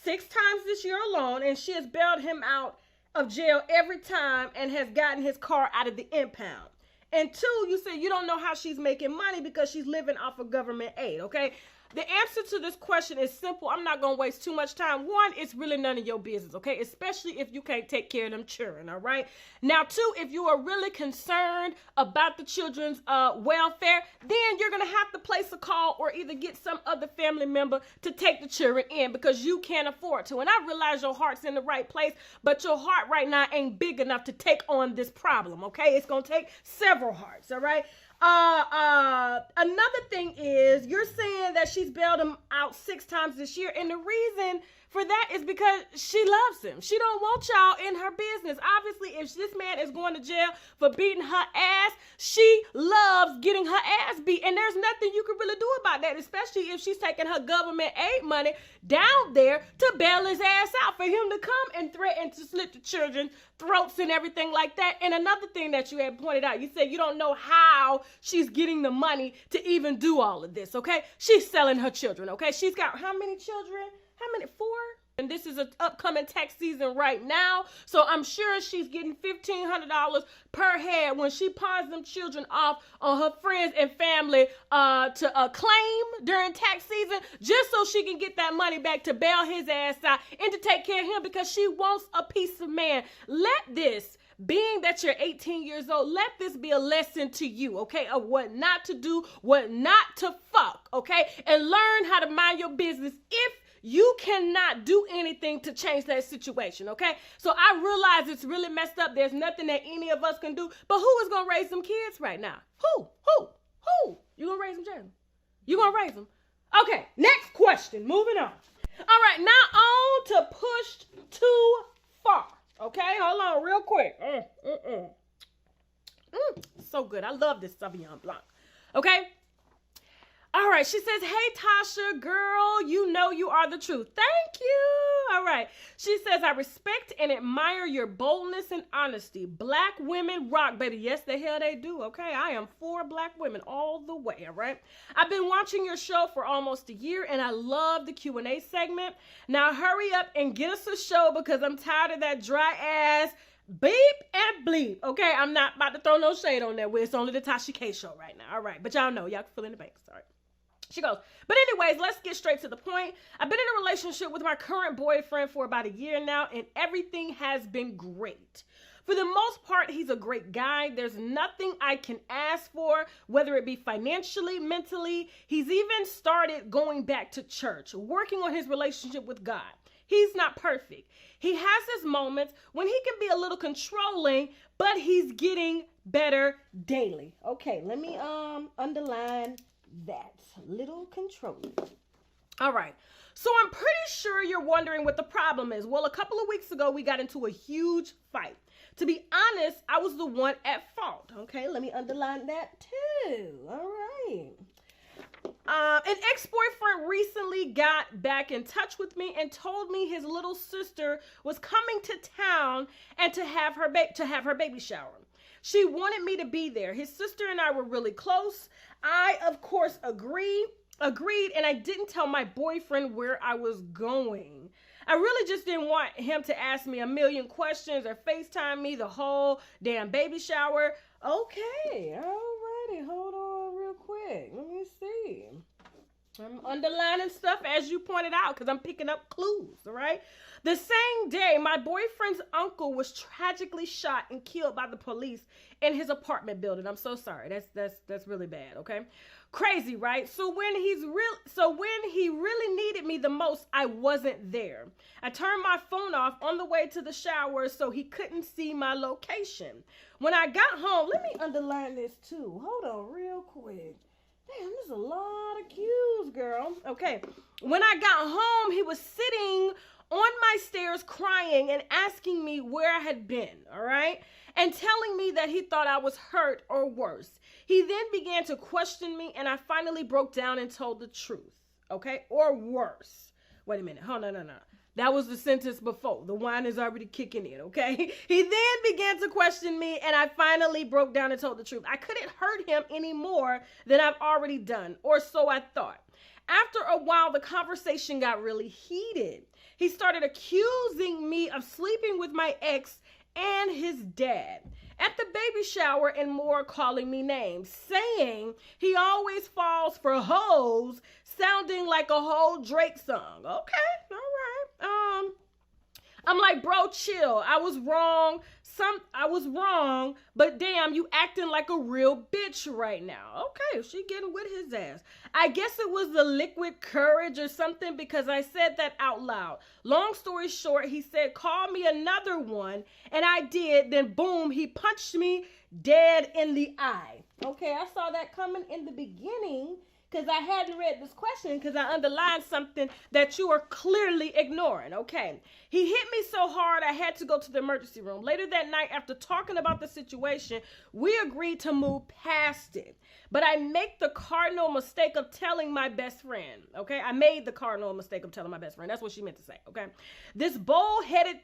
Speaker 1: 6 times this year alone, and she has bailed him out of jail every time and has gotten his car out of the impound. And 2, you said you don't know how she's making money because she's living off of government aid, okay? The answer to this question is simple. I'm not going to waste too much time. 1, it's really none of your business, okay? Especially if you can't take care of them children, all right? Now, 2, if you are really concerned about the children's welfare, then you're going to have to place a call or either get some other family member to take the children in because you can't afford to. And I realize your heart's in the right place, but your heart right now ain't big enough to take on this problem, okay? It's going to take several hearts, all right? Another thing is you're saying that she's bailed him out 6 times this year. And the reason for that is because she loves him. She don't want y'all in her business. Obviously, if this man is going to jail for beating her ass, she loves getting her ass beat. And there's nothing you can really do about that, especially if she's taking her government aid money down there to bail his ass out for him to come and threaten to slit the children's throats and everything like that. And another thing that you had pointed out, you said you don't know how she's getting the money to even do all of this, okay? She's selling her children, okay? She's got how many children? How many? 4? And this is an upcoming tax season right now. So I'm sure she's getting $1,500 per head when she pawns them children off on her friends and family to claim during tax season, just so she can get that money back to bail his ass out and to take care of him because she wants a piece of man. Let this, being that you're 18 years old, let this be a lesson to you, okay, of what not to do, what not to fuck, okay, and learn how to mind your business if you cannot do anything to change that situation, okay? So I realize it's really messed up. There's nothing that any of us can do, but who is going to raise some kids right now? Who? You going to raise them, Jalen? You going to raise them? Okay, next question. Moving on. All right, now on to pushed too far, okay? Hold on real quick. So good. I love this Sauvignon Blanc, okay? All right, she says, hey, Tasha, girl, you know you are the truth. Thank you. All right. She says, I respect and admire your boldness and honesty. Black women rock, baby. Yes, the hell they do, okay? I am for Black women all the way, all right? I've been watching your show for almost a year, and I love the Q&A segment. Now, hurry up and get us a show because I'm tired of that dry ass beep and bleep, okay? I'm not about to throw no shade on that. It's only the Tasha K show right now, all right? But y'all know, y'all can fill in the bank, sorry. She goes, but anyways, let's get straight to the point. I've been in a relationship with my current boyfriend for about a year now, and everything has been great. For the most part, he's a great guy. There's nothing I can ask for, whether it be financially, mentally. He's even started going back to church, working on his relationship with God. He's not perfect. He has his moments when he can be a little controlling, but he's getting better daily. Okay, let me underline that. Little controlling. All right. So I'm pretty sure you're wondering what the problem is. Well, a couple of weeks ago, we got into a huge fight. To be honest, I was the one at fault. Okay, let me underline that too. All right. An ex-boyfriend recently got back in touch with me and told me his little sister was coming to town and to have her baby shower. She wanted me to be there. His sister and I were really close. I, of course, agreed, and I didn't tell my boyfriend where I was going. I really just didn't want him to ask me a million questions or FaceTime me the whole damn baby shower. Okay, alrighty, hold on real quick. Let me see. I'm underlining stuff as you pointed out because I'm picking up clues, all right? The same day, my boyfriend's uncle was tragically shot and killed by the police in his apartment building. I'm so sorry. That's really bad, okay? Crazy, right? So when he really needed me the most, I wasn't there. I turned my phone off on the way to the shower so he couldn't see my location. When I got home, let me underline this too. Hold on real quick. Damn, there's a lot of cues, girl. Okay. When I got home, he was sitting on my stairs crying and asking me where I had been, all right? And telling me that he thought I was hurt or worse. He then began to question me, and I finally broke down and told the truth, okay? Or worse. Wait a minute. Hold on, no. That was the sentence before. The wine is already kicking in, okay? He then began to question me, and I finally broke down and told the truth. I couldn't hurt him any more than I've already done, or so I thought. After a while, the conversation got really heated. He started accusing me of sleeping with my ex and his dad at the baby shower and more, calling me names, saying he always falls for hoes, sounding like a whole Drake song. Okay, all right. I'm like, bro, chill. I was wrong, but damn, you acting like a real bitch right now. Okay, she getting with his ass. I guess it was the liquid courage or something because I said that out loud. Long story short, he said, call me another one, and I did. Then boom, he punched me dead in the eye. Okay, I saw that coming in the beginning because I hadn't read this question because I underlined something that you are clearly ignoring, okay? He hit me so hard I had to go to the emergency room. Later that night, after talking about the situation, we agreed to move past it. But I make the cardinal mistake of telling my best friend, okay? I made the cardinal mistake of telling my best friend. That's what she meant to say, okay? This bald-headed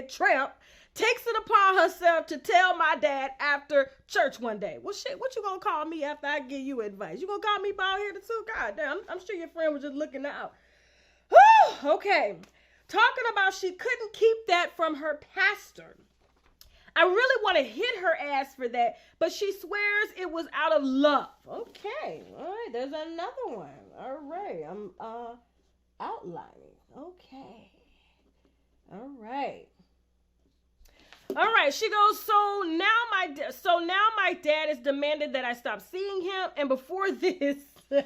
Speaker 1: tramp takes it upon herself to tell my dad after church one day. Well, shit, what you gonna call me after I give you advice? You gonna call me bald-headed too? God damn, I'm sure your friend was just looking out. Whew, okay. Talking about she couldn't keep that from her pastor. I really want to hit her ass for that, but she swears it was out of love. Okay, all right, there's another one. All right, I'm outlining. Okay, all right. All right, she goes, so now my dad is demanded that I stop seeing him, and before this, you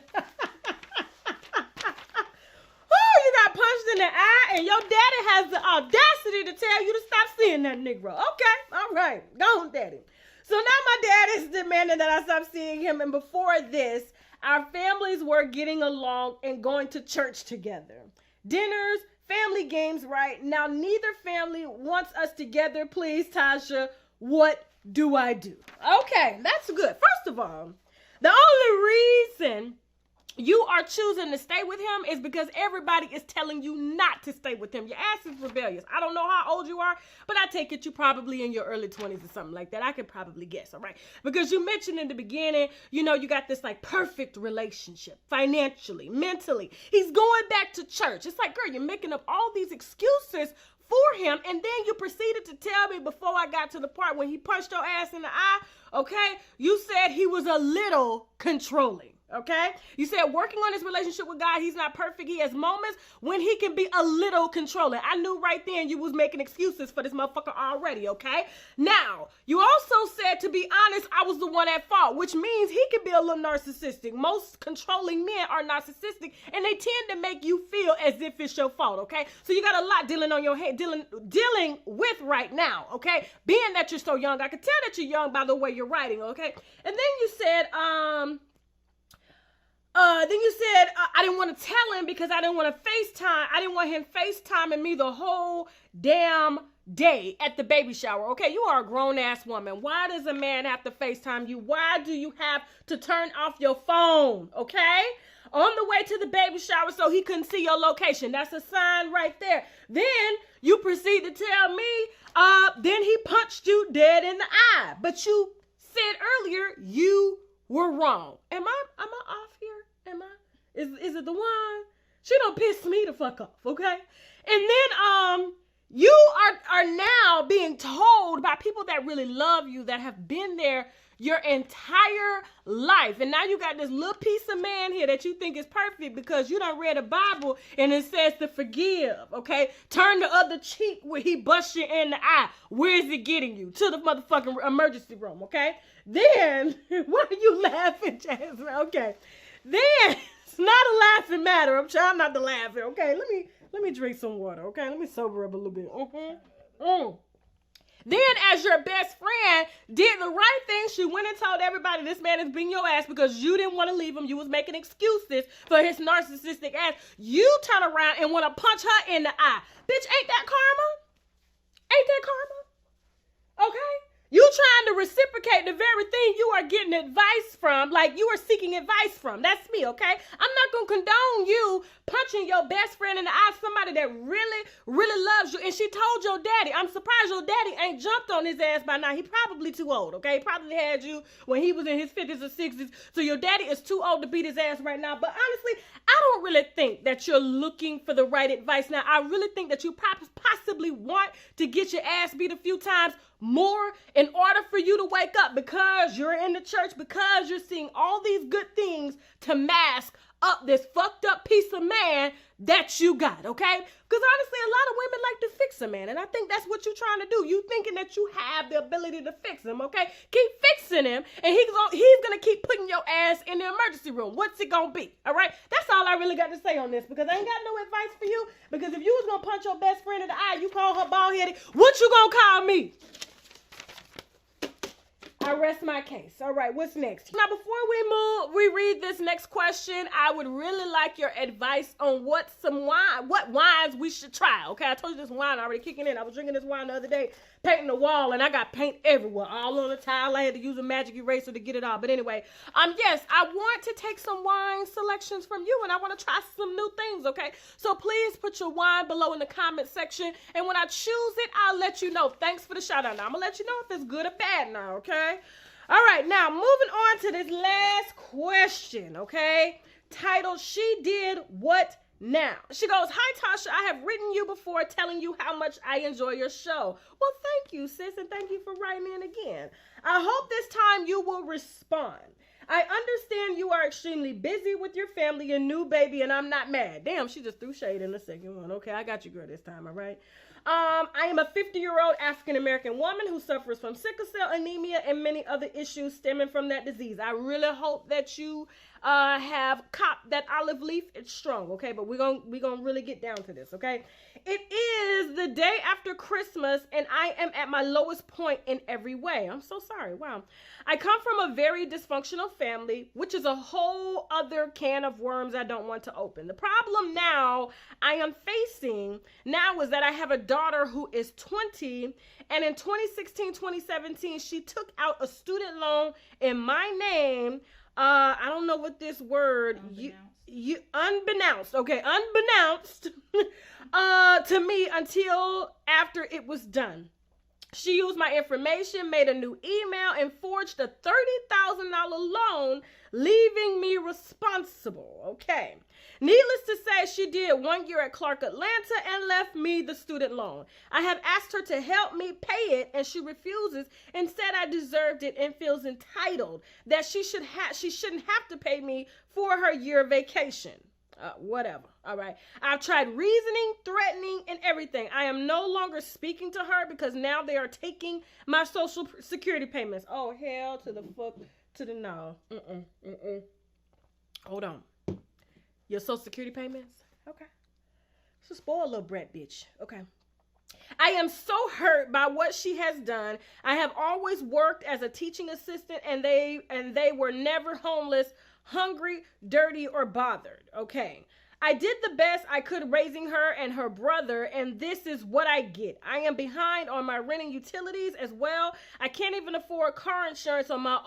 Speaker 1: got punched in the eye, and your daddy has the audacity to tell you to stop seeing that Negro. Okay, all right, go on, daddy. So now my dad is demanding that I stop seeing him, and before this, our families were getting along and going to church together. Dinners, family games, right? Now neither family wants us together. Please, Tasha, what do I do? Okay, that's good. First of all, the only reason you are choosing to stay with him is because everybody is telling you not to stay with him. Your ass is rebellious. I don't know how old you are, but I take it you probably in your early 20s or something like that. I could probably guess, all right? Because you mentioned in the beginning, you know, you got this like perfect relationship, financially, mentally. He's going back to church. It's like, girl, you're making up all these excuses for him, and then you proceeded to tell me before I got to the part when he punched your ass in the eye, okay? You said he was a little controlling. Okay, you said working on his relationship with God, he's not perfect. He has moments when he can be a little controlling. I knew right then you was making excuses for this motherfucker already, okay? Now, you also said, to be honest, I was the one at fault, which means he can be a little narcissistic. Most controlling men are narcissistic, and they tend to make you feel as if it's your fault, okay? So you got a lot dealing on your head, dealing with right now, okay? Being that you're so young, I can tell that you're young by the way you're writing, okay? And then you said, I didn't want to tell him because I didn't want to FaceTime. I didn't want him FaceTiming me the whole damn day at the baby shower. Okay, you are a grown-ass woman. Why does a man have to FaceTime you? Why do you have to turn off your phone? Okay? On the way to the baby shower so he couldn't see your location. That's a sign right there. Then you proceed to tell me, then he punched you dead in the eye. But you said earlier you were wrong. Am I off here? Am I? Is it the one? She don't piss me the fuck off, okay? And then you are now being told by people that really love you, that have been there, your entire life. And now you got this little piece of man here that you think is perfect because you done read a Bible and it says to forgive, okay? Turn the other cheek where he busts you in the eye. Where is it getting you? To the motherfucking emergency room, okay? Then, why are you laughing, Jasmine? Okay. Then, it's not a laughing matter. I'm trying not to laugh here, okay? Let me drink some water, okay? Let me sober up a little bit. Then, as your best friend did the right thing, she went and told everybody this man is beating your ass because you didn't want to leave him. You was making excuses for his narcissistic ass. You turn around and want to punch her in the eye. Bitch, ain't that karma? Ain't that karma? Okay? You trying to reciprocate the very thing you are getting advice from, like you are seeking advice from. That's me, okay? I'm not going to condone you punching your best friend in the eye, somebody that really, really loves you. And she told your daddy. I'm surprised your daddy ain't jumped on his ass by now. He probably too old, okay? He probably had you when he was in his 50s or 60s. So your daddy is too old to beat his ass right now. But honestly, I don't really think that you're looking for the right advice. Now, I really think that you possibly want to get your ass beat a few times more in order for you to wake up because you're in the church, because you're seeing all these good things to mask up this fucked up piece of man that you got, okay? Because honestly, a lot of women like to fix a man, and I think that's what you're trying to do. You thinking that you have the ability to fix him, okay? Keep fixing him, and he's gonna keep putting your ass in the emergency room. What's it gonna be, all right? That's all I really got to say on this, because I ain't got no advice for you, because if you was gonna punch your best friend in the eye, you call her bald-headed, what you gonna call me? I rest my case. All right, what's next? Now, before we read this next question, I would really like your advice on what wines we should try, okay? I told you this wine already kicking in. I was drinking this wine the other day, painting the wall, and I got paint everywhere, all on the tile. I had to use a magic eraser to get it off. But anyway, yes, I want to take some wine selections from you, and I want to try some new things, okay? So please put your wine below in the comment section, and when I choose it, I'll let you know. Thanks for the shout out. Now, I'm going to let you know if it's good or bad now, okay? All right, now, moving on to this last question, okay? Titled, She Did What Now? She goes, hi, Tasha. I have written you before telling you how much I enjoy your show. Well, thank you, sis, and thank you for writing in again. I hope this time you will respond. I understand you are extremely busy with your family and new baby, and I'm not mad. Damn, she just threw shade in the second one. Okay, I got you, girl, this time, all right? I am a 50-year-old African-American woman who suffers from sickle cell anemia and many other issues stemming from that disease. I really hope that you have copped that olive leaf. It's strong, okay? But we're gonna really get down to this, okay? It is the day after Christmas, and I am at my lowest point in every way. I'm so sorry. Wow. I come from a very dysfunctional family, which is a whole other can of worms I don't want to open. The problem now I am facing now is that I have a daughter who is 20, and in 2016, 2017, she took out a student loan in my name. I don't know what this word, unbeknownst, okay, unbeknownst to me until after it was done. She used my information, made a new email, and forged a $30,000 loan, leaving me responsible, okay. Needless to say, she did 1 year at Clark Atlanta and left me the student loan. I have asked her to help me pay it, and she refuses and said I deserved it and feels entitled that she shouldn't have to pay me for her year vacation. Whatever. All right. I've tried reasoning, threatening, and everything. I am no longer speaking to her because now they are taking my social security payments. Oh, hell to the fuck, to the no. Hold on. Your social security payments? Okay. She's a spoiled little brat bitch. Okay. I am so hurt by what she has done. I have always worked as a teaching assistant, and they were never homeless, hungry, dirty, or bothered. Okay. I did the best I could raising her and her brother, and this is what I get. I am behind on my rent and utilities as well. I can't even afford car insurance on my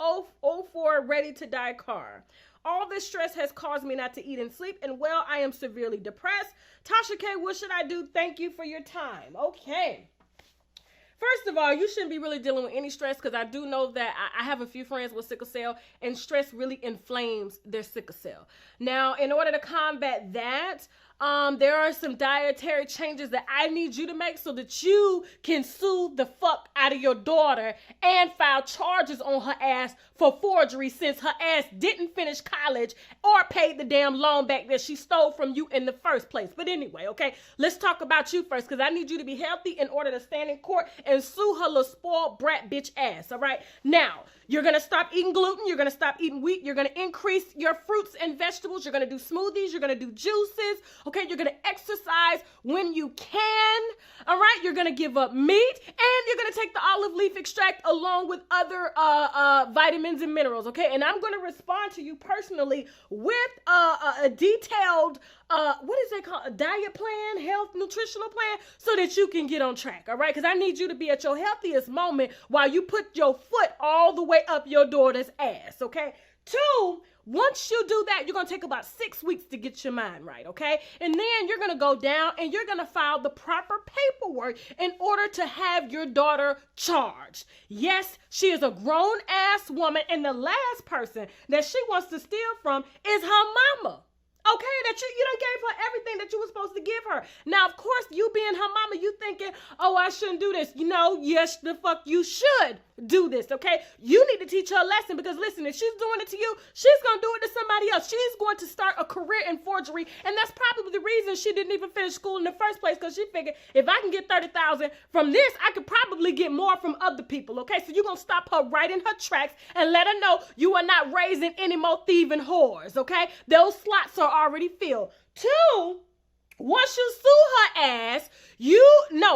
Speaker 1: 04 ready-to-die car. All this stress has caused me not to eat and sleep, and well, I am severely depressed. Tasha K, what should I do? Thank you for your time. Okay. First of all, you shouldn't be really dealing with any stress because I do know that I have a few friends with sickle cell, and stress really inflames their sickle cell. Now, in order to combat that, There are some dietary changes that I need you to make so that you can sue the fuck out of your daughter and file charges on her ass for forgery, since her ass didn't finish college or paid the damn loan back that she stole from you in the first place. But anyway, okay, let's talk about you first, because I need you to be healthy in order to stand in court and sue her little spoiled brat bitch ass, all right? Now, you're going to stop eating gluten. You're going to stop eating wheat. You're going to increase your fruits and vegetables. You're going to do smoothies. You're going to do juices. Okay, you're going to exercise when you can. All right, you're going to give up meat, and you're going to take the olive leaf extract along with other vitamins and minerals. Okay, and I'm going to respond to you personally with a detailed what is it called? A diet plan, health, nutritional plan, so that you can get on track, all right? Because I need you to be at your healthiest moment while you put your foot all the way up your daughter's ass, okay? 2, once you do that, you're going to take about 6 weeks to get your mind right, okay? And then you're going to go down and you're going to file the proper paperwork in order to have your daughter charged. Yes, she is a grown-ass woman, and the last person that she wants to steal from is her mama. Okay, that you done gave her everything that you were supposed to give her. Now, of course, you being her mama, you thinking, oh, I shouldn't do this. You know, yes, the fuck you should do this, okay? You need to teach her a lesson, because listen, if she's doing it to you, she's going to do it to somebody else. She's going to start a career in forgery, and that's probably the reason she didn't even finish school in the first place, because she figured if I can get $30,000 from this, I could probably get more from other people, okay? So you're going to stop her right in her tracks and let her know you are not raising any more thieving whores, okay? Those slots are already filled. 2, once you sue her ass,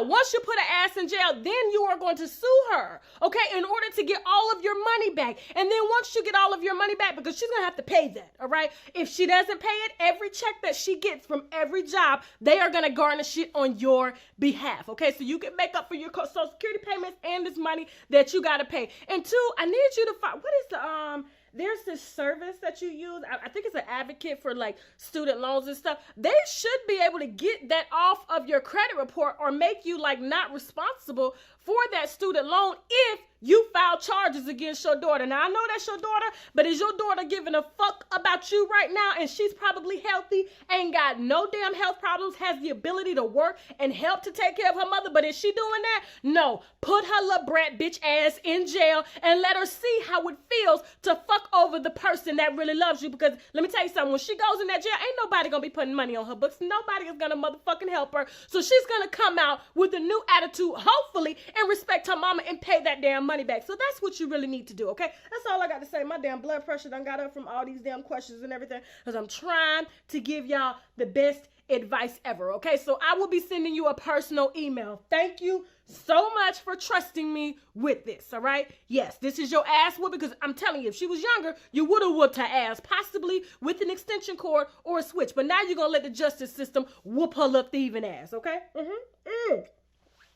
Speaker 1: once you put her ass in jail, then you are going to sue her, okay, in order to get all of your money back. And then once you get all of your money back, because she's going to have to pay that, all right? If she doesn't pay it, every check that she gets from every job, they are going to garnish it on your behalf, okay? So you can make up for your Social Security payments and this money that you got to pay. And 2, I need you to find, what is the, there's this service that you use. I think it's an advocate for like student loans and stuff. They should be able to get that off of your credit report or make you like not responsible for that student loan if you file charges against your daughter. Now, I know that's your daughter, but is your daughter giving a fuck about you right now? And she's probably healthy, ain't got no damn health problems, has the ability to work and help to take care of her mother. But is she doing that? No. Put her little brat bitch ass in jail and let her see how it feels to fuck over the person that really loves you. Because let me tell you something, when she goes in that jail, ain't nobody gonna be putting money on her books. Nobody is gonna motherfucking help her. So she's gonna come out with a new attitude, hopefully, and respect her mama and pay that damn money back. So that's what you really need to do, okay? That's all I got to say. My damn blood pressure done got up from all these damn questions and everything, because I'm trying to give y'all the best advice ever, okay? So I will be sending you a personal email. Thank you so much for trusting me with this, all right? Yes, this is your ass whoop, because I'm telling you, if she was younger, you would have whooped her ass, possibly with an extension cord or a switch. But now you're going to let the justice system whoop her little thieving ass, okay?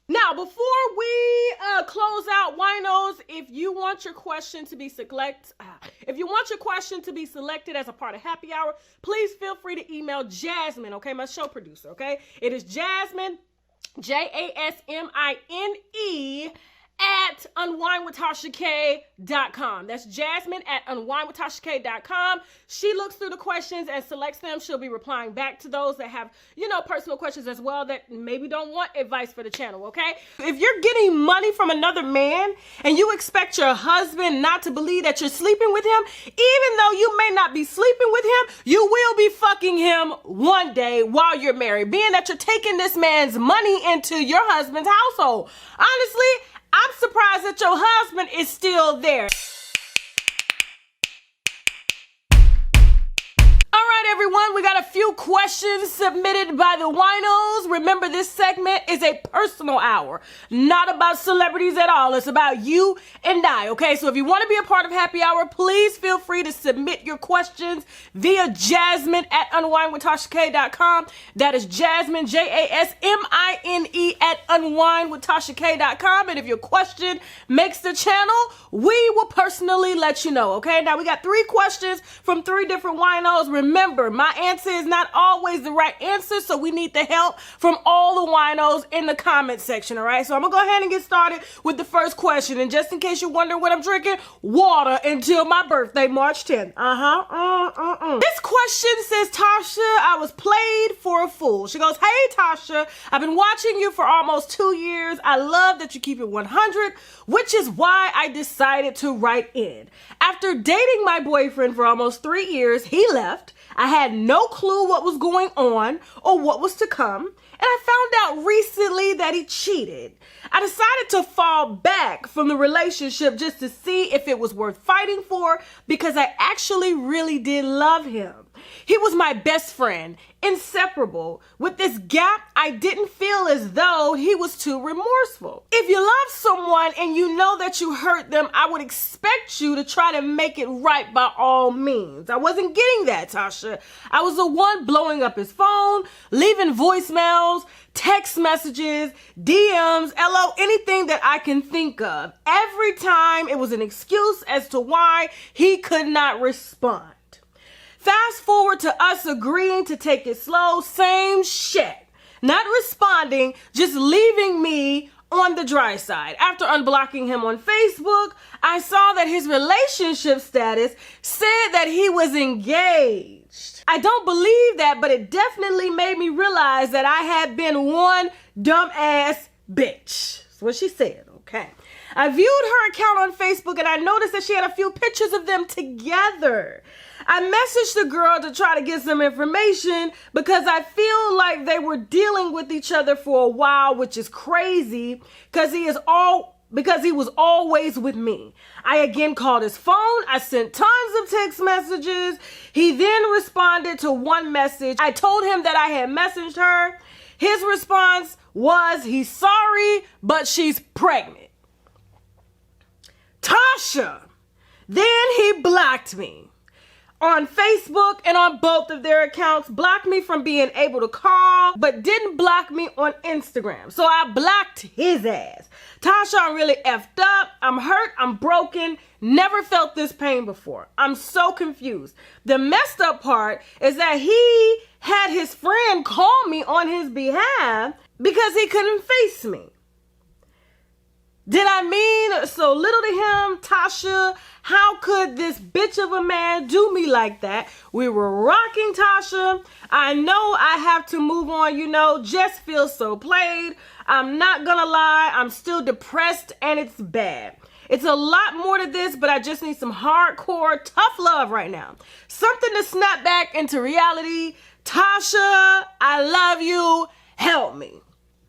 Speaker 1: Now, before we close out, winos, if you want your question to be selected as a part of Happy Hour, please feel free to email Jasmine, okay, my show producer, okay? It is Jasmine, JASMINE at UNWINEWITHTASHAK.com. That's Jasmine at UNWINEWITHTASHAK.com. She looks through the questions and selects them. She'll be replying back to those that have, personal questions as well that maybe don't want advice for the channel, okay? If you're getting money from another man and you expect your husband not to believe that you're sleeping with him, even though you may not be sleeping with him, you will be fucking him one day while you're married, being that you're taking this man's money into your husband's household. Honestly, I'm surprised that your husband is still there. All right, everyone, we got a few questions submitted by the winos. Remember, this segment is a personal hour, not about celebrities at all. It's about you and I, okay? So if you want to be a part of Happy Hour, please feel free to submit your questions via Jasmine at UNWINEWITHTASHAK.com. That is Jasmine, JASMINE at UNWINEWITHTASHAK.com. And if your question makes the channel, we will personally let you know, okay? Now, we got 3 questions from 3 different winos. Remember, remember, my answer is not always the right answer, so we need the help from all the winos in the comment section, all right? So I'm gonna go ahead and get started with the first question. And just in case you're wondering what I'm drinking, water until my birthday, March 10th. This question says, Tasha, I was played for a fool. She goes, hey, Tasha, I've been watching you for almost 2 years. I love that you keep it 100, which is why I decided to write in. After dating my boyfriend for almost 3 years, he left. I had no clue what was going on or what was to come. And I found out recently that he cheated. I decided to fall back from the relationship just to see if it was worth fighting for because I actually really did love him. He was my best friend, inseparable. With this gap, I didn't feel as though he was too remorseful. If you love someone and you know that you hurt them, I would expect you to try to make it right by all means. I wasn't getting that, Tasha. I was the one blowing up his phone, leaving voicemails, text messages, DMs, LO, anything that I can think of. Every time it was an excuse as to why he could not respond. Fast forward to us agreeing to take it slow, same shit. Not responding, just leaving me on the dry side. After unblocking him on Facebook, I saw that his relationship status said that he was engaged. I don't believe that, but it definitely made me realize that I had been one dumb ass bitch. That's what she said, okay. I viewed her account on Facebook and I noticed that she had a few pictures of them together. I messaged the girl to try to get some information because I feel like they were dealing with each other for a while, which is crazy because he was always with me. I again called his phone. I sent tons of text messages. He then responded to one message. I told him that I had messaged her. His response was, he's sorry, but she's pregnant. Tasha. Then he blocked me on Facebook and on both of their accounts, blocked me from being able to call, but didn't block me on Instagram. So I blocked his ass. Tasha, I'm really effed up. I'm hurt. I'm broken. Never felt this pain before. I'm so confused. The messed up part is that he had his friend call me on his behalf because he couldn't face me. Did I mean so little to him? Tasha, how could this bitch of a man do me like that? We were rocking, Tasha. I know I have to move on, just feel so played. I'm not gonna lie, I'm still depressed and it's bad. It's a lot more to this, but I just need some hardcore, tough love right now. Something to snap back into reality. Tasha, I love you. Help me.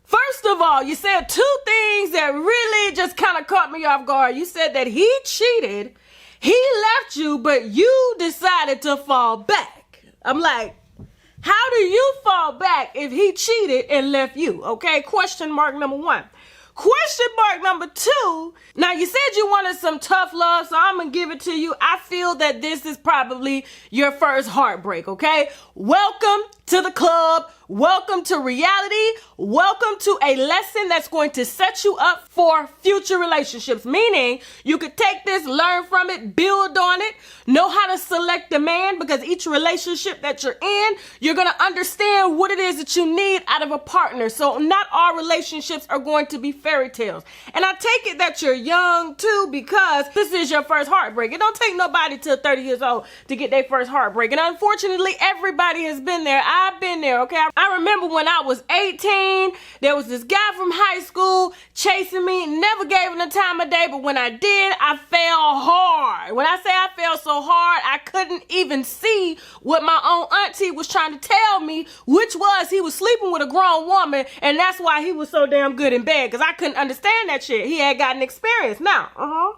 Speaker 1: First of all, you said 2 things that really just kind of caught me off guard. You said that he cheated, he left you, but you decided to fall back. I'm like, how do you fall back if he cheated and left you? Okay, question mark number 1. Question mark number 2. Now, you said you wanted some tough love, so I'm going to give it to you. I feel that this is probably your first heartbreak, okay? Welcome to the club. Welcome to reality. Welcome to a lesson that's going to set you up for future relationships. Meaning you could take this, learn from it, build on it, know how to select a man, because each relationship that you're in, you're going to understand what it is that you need out of a partner. So not all relationships are going to be fairy tales. And I take it that you're young too, because this is your first heartbreak. It don't take nobody till 30 years old to get their first heartbreak. And unfortunately, everybody has been there. I've been there, okay? I remember when I was 18, there was this guy from high school chasing me, never gave him the time of day, but when I did, I fell hard. When I say I fell so hard, I couldn't even see what my own auntie was trying to tell me, which was he was sleeping with a grown woman, and that's why he was so damn good in bed, because I couldn't understand that shit. He had gotten experience. Now,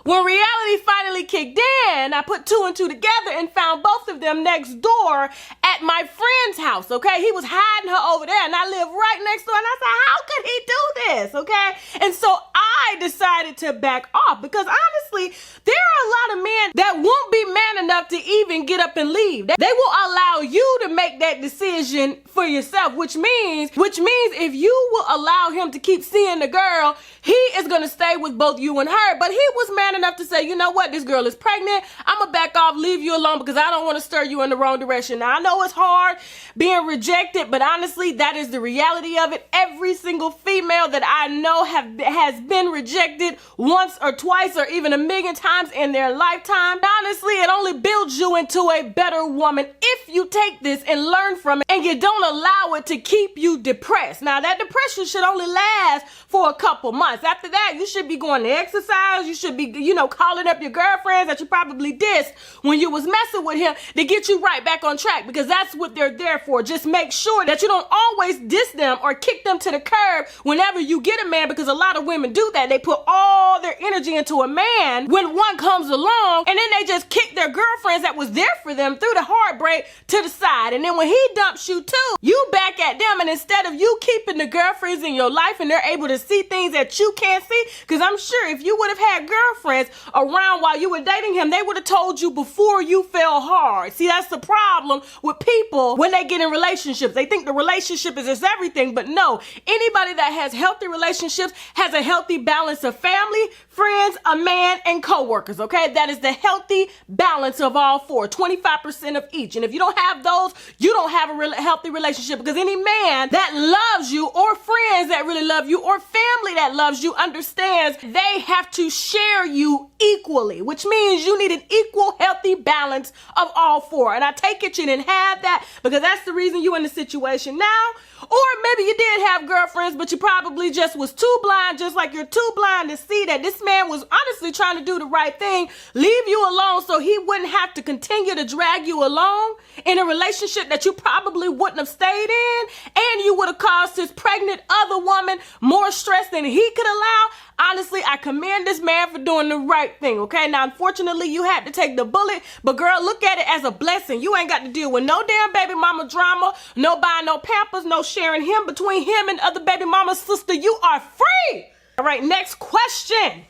Speaker 1: when reality finally kicked in, I put 2 and 2 together and found both of them next door at my friend's house, okay? He was hiding her over there, and I live right next door, and I said, how could he do this, okay? And so I I decided to back off because honestly, there are a lot of men that won't be man enough to even get up and leave. They will allow you to make that decision for yourself, which means if you will allow him to keep seeing the girl, he is going to stay with both you and her. But he was man enough to say, you know what, this girl is pregnant. I'm going to back off, leave you alone because I don't want to stir you in the wrong direction. Now, I know it's hard being rejected, but honestly, that is the reality of it. Every single female that I know has been rejected once or twice or even a million times in their lifetime. Honestly, it only builds you into a better woman if you take this and learn from it and you don't allow it to keep you depressed. Now, that depression should only last for a couple months. After that, you should be going to exercise. You should be, calling up your girlfriends that you probably dissed when you was messing with him to get you right back on track, because that's what they're there for. Just make sure that you don't always diss them or kick them to the curb whenever you get a man, because a lot of women do that. They put all their energy into a man when one comes along, and then they just kick their girlfriends that was there for them through the heartbreak to the side. And then when he dumps you too, you back at them, and instead of you keeping the girlfriends in your life and they're able to see things that you can't see, because I'm sure if you would have had girlfriends around while you were dating him, they would have told you before you fell hard. See, that's the problem with people when they get in relationships. They think the relationship is just everything, but no. Anybody that has healthy relationships has a healthy balance of family, friends, a man, and coworkers, okay? That is the healthy balance of all four, 25% of each. And if you don't have those, you don't have a healthy relationship, because any man that loves you, or friends that really love you, or family that loves you, understands they have to share you equally, which means you need an equal, healthy balance of all four. And I take it you didn't have that, because that's the reason you're in the situation now. Or maybe you did have girlfriends, but you probably just was too blind, just like you're too blind to see that this man was honestly trying to do the right thing, leave you alone so he wouldn't have to continue to drag you along in a relationship that you probably wouldn't have stayed in, and you would have caused his pregnant other woman more stress than he could allow. Honestly, I commend this man for doing the right thing, okay? Now, unfortunately, you had to take the bullet, but girl, look at it as a blessing. You ain't got to deal with no damn baby mama drama, no buying no Pampers, no sharing him between him and other baby mama's sister. You are free. All right, next question.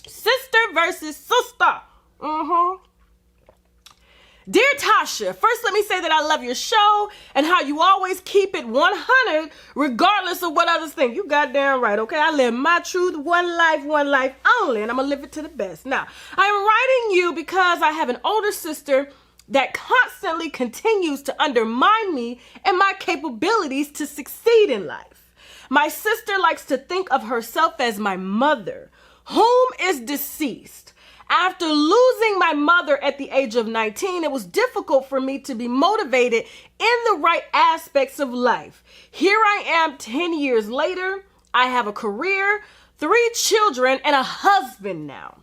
Speaker 1: Sister versus sister. Dear Tasha, first let me say that I love your show and how you always keep it 100 regardless of what others think. You goddamn right, okay? I live my truth, one life only, and I'm gonna live it to the best. Now, I am writing you because I have an older sister that constantly continues to undermine me and my capabilities to succeed in life. My sister likes to think of herself as my mother, whom is deceased. After losing my mother at the age of 19, it was difficult for me to be motivated in the right aspects of life. Here I am 10 years later. I have a career, 3 children, and a husband now.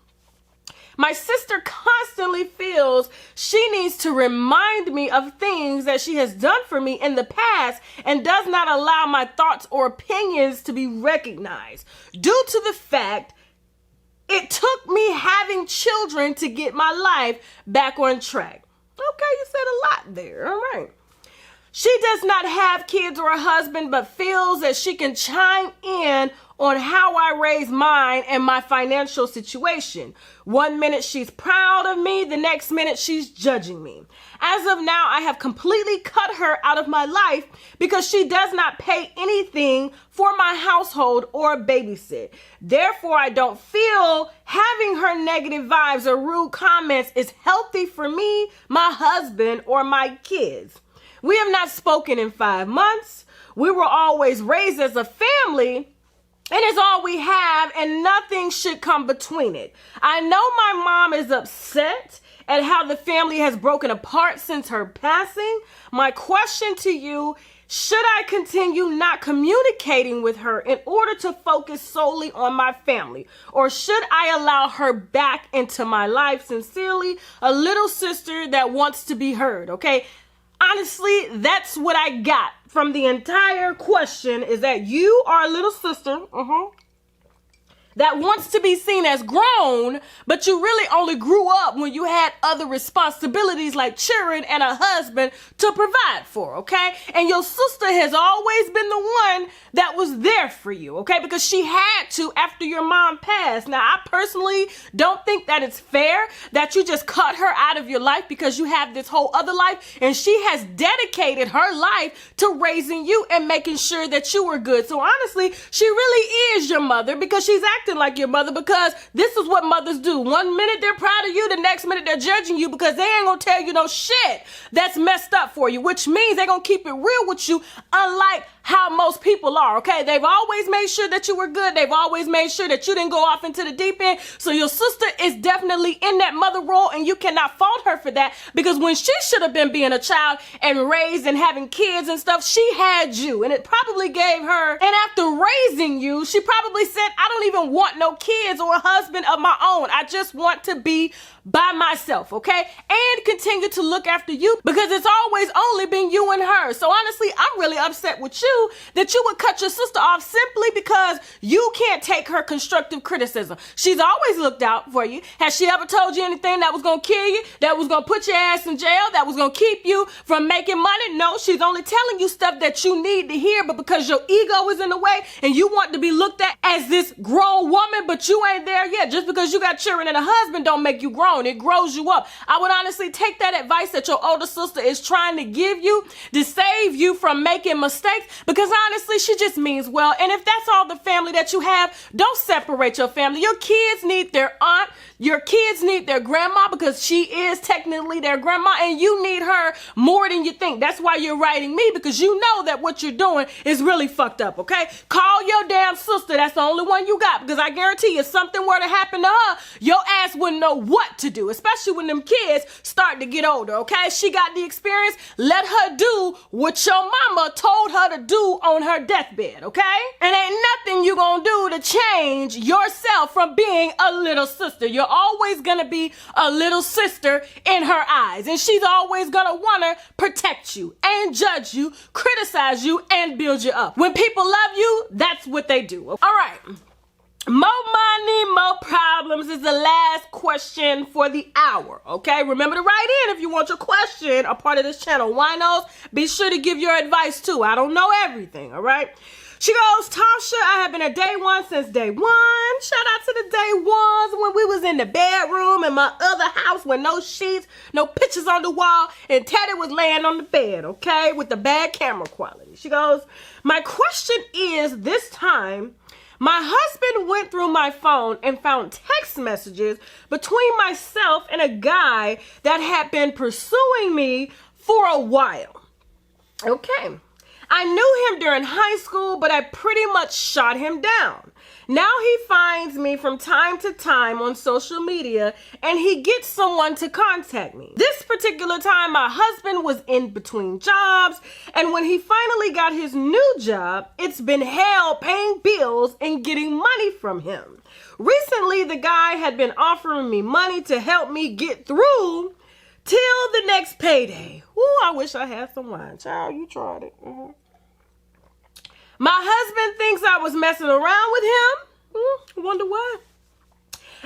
Speaker 1: My sister constantly feels she needs to remind me of things that she has done for me in the past and does not allow my thoughts or opinions to be recognized due to the fact it took me having children to get my life back on track. Okay, you said a lot there. All right. She does not have kids or a husband, but feels that she can chime in on how I raise mine and my financial situation. One minute she's proud of me, the next minute she's judging me. As of now, I have completely cut her out of my life because she does not pay anything for my household or babysit. Therefore, I don't feel having her negative vibes or rude comments is healthy for me, my husband, or my kids. We have not spoken in 5 months. We were always raised as a family, and it's all we have, and nothing should come between it. I know my mom is upset at how the family has broken apart since her passing. My question to you, should I continue not communicating with her in order to focus solely on my family? Or should I allow her back into my life? Sincerely, a little sister that wants to be heard, okay? Honestly, that's what I got from the entire question, is that you are a little sister that wants to be seen as grown, but you really only grew up when you had other responsibilities like children and a husband to provide for, okay? And your sister has always been the one that was there there for you, okay? Because she had to after your mom passed. Now, I personally don't think that it's fair that you just cut her out of your life because you have this whole other life, and she has dedicated her life to raising you and making sure that you were good. So honestly, she really is your mother because she's acting like your mother, because this is what mothers do. One minute they're proud of you, the next minute they're judging you because they ain't gonna tell you no shit that's messed up for you, which means they're gonna keep it real with you, unlike how most people are, okay? They've always made sure that you were good. They've always made sure that you didn't go off into the deep end. So your sister is definitely in that mother role, and you cannot fault her for that, because when she should have been being a child and raised and having kids and stuff, she had you, and it probably gave her, and after raising you, she probably said, I don't even want no kids or a husband of my own. I just want to be by myself, okay? And continue to look after you, because it's always only been you and her. So honestly, I'm really upset with you that you would cut your sister off simply because you can't take her constructive criticism. She's always looked out for you. Has she ever told you anything that was gonna kill you, that was gonna put your ass in jail, that was gonna keep you from making money? No, she's only telling you stuff that you need to hear, but because your ego is in the way and you want to be looked at as this grown woman, but you ain't there yet. Just because you got children and a husband don't make you grown. It grows you up. I would honestly take that advice that your older sister is trying to give you to save you from making mistakes, because honestly, she just means well. And if that's all the family that you have, don't separate your family. Your kids need their aunt. Your kids need their grandma, because she is technically their grandma, and you need her more than you think. That's why you're writing me, because you know that what you're doing is really fucked up, okay? Call your damn sister. That's the only one you got, because I guarantee you, if something were to happen to her, your ass wouldn't know what to do, especially when them kids start to get older, okay? She got the experience. Let her do what your mama told her to do on her deathbed, okay? And ain't nothing you gonna do to change yourself from being a little sister. You're always gonna be a little sister in her eyes, and she's always gonna wanna protect you and judge you, criticize you, and build you up. When people love you, that's what they do. All right. More money, more problems is the last question for the hour, okay? Remember to write in if you want your question a part of this channel. Winos, be sure to give your advice too. I don't know everything, all right? She goes, Tasha, I have been a day one since day one. Shout out to the day ones when we was in the bedroom in my other house with no sheets, no pictures on the wall, and Teddy was laying on the bed, okay, with the bad camera quality. She goes, my question is, this time, my husband went through my phone and found text messages between myself and a guy that had been pursuing me for a while. Okay. I knew him during high school, but I pretty much shot him down. Now he finds me from time to time on social media, and he gets someone to contact me. This particular time, my husband was in between jobs, and when he finally got his new job, it's been hell paying bills and getting money from him. Recently, the guy had been offering me money to help me get through till the next payday. Ooh, I wish I had some wine. Child, you tried it. My husband thinks I was messing around with him. Wonder why.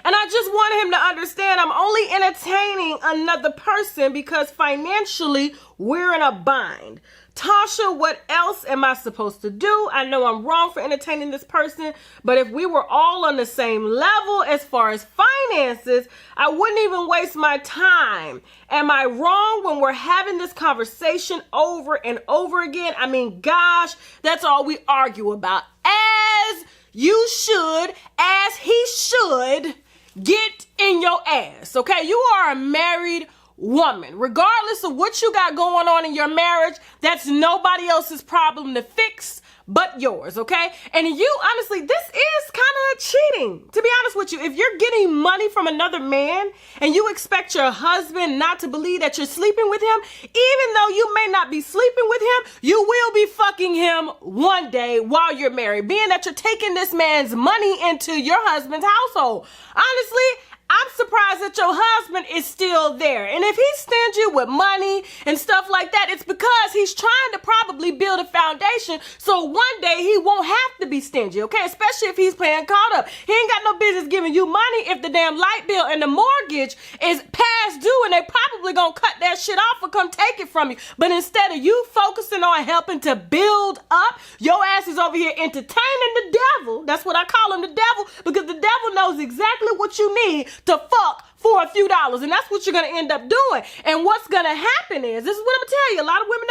Speaker 1: And I just want him to understand I'm only entertaining another person because financially we're in a bind. Tasha, what else am I supposed to do? I know I'm wrong for entertaining this person, but if we were all on the same level as far as finances, I wouldn't even waste my time. Am I wrong when we're having this conversation over and over again? I mean, gosh, that's all we argue about. As you should, as he should, get in your ass, okay? You are a married woman. Regardless of what you got going on in your marriage, that's nobody else's problem to fix but yours, okay? And you, honestly, this is kind of cheating. To be honest with you, if you're getting money from another man and you expect your husband not to believe that you're sleeping with him, even though you may not be sleeping with him, you will be fucking him one day while you're married, being that you're taking this man's money into your husband's household. Honestly, I'm surprised that your husband is still there. And if he's stingy with money and stuff like that, it's because he's trying to probably build a foundation so one day he won't have to be stingy, okay? Especially if he's playing caught up. He ain't got no business giving you money if the damn light bill and the mortgage is past due, and they probably gonna cut that shit off or come take it from you. But instead of you focusing on helping to build up, your ass is over here entertaining the devil. That's what I call him, the devil, because the devil knows exactly what you need to fuck for a few dollars, and that's what you're gonna end up doing. And what's gonna happen is, this is what I'm gonna tell you, a lot of women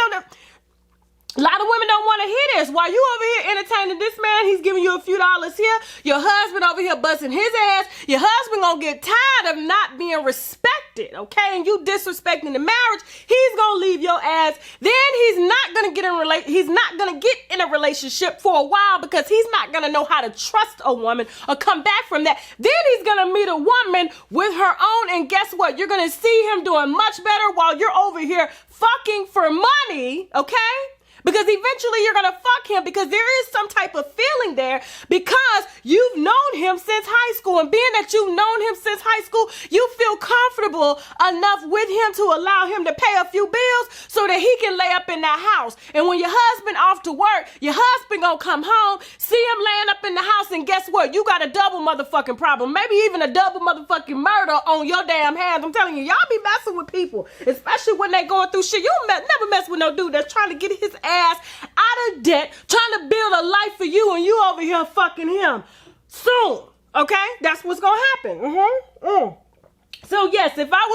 Speaker 1: don't want to hear this. While you over here entertaining this man, he's giving you a few dollars here, your husband over here busting his ass, your husband gonna get tired of not being respected, okay? And you disrespecting the marriage, he's gonna leave your ass. Then he's not gonna get in a relationship for a while, because he's not gonna know how to trust a woman or come back from that. Then he's gonna meet a woman with her own, and guess what? You're gonna see him doing much better while you're over here fucking for money, okay? Because eventually you're going to fuck him, because there is some type of feeling there, because you've known him since high school. And being that you've known him since high school, you feel comfortable enough with him to allow him to pay a few bills so that he can lay up in that house. And when your husband off to work, your husband going to come home, see him laying up in the house, and guess what? You got a double motherfucking problem. Maybe even a double motherfucking murder on your damn hands. I'm telling you, y'all be messing with people, especially when they going through shit. You never mess with no dude that's trying to get his ass out of debt, trying to build a life for you, and you over here fucking him soon, okay? That's what's gonna happen. So yes, if I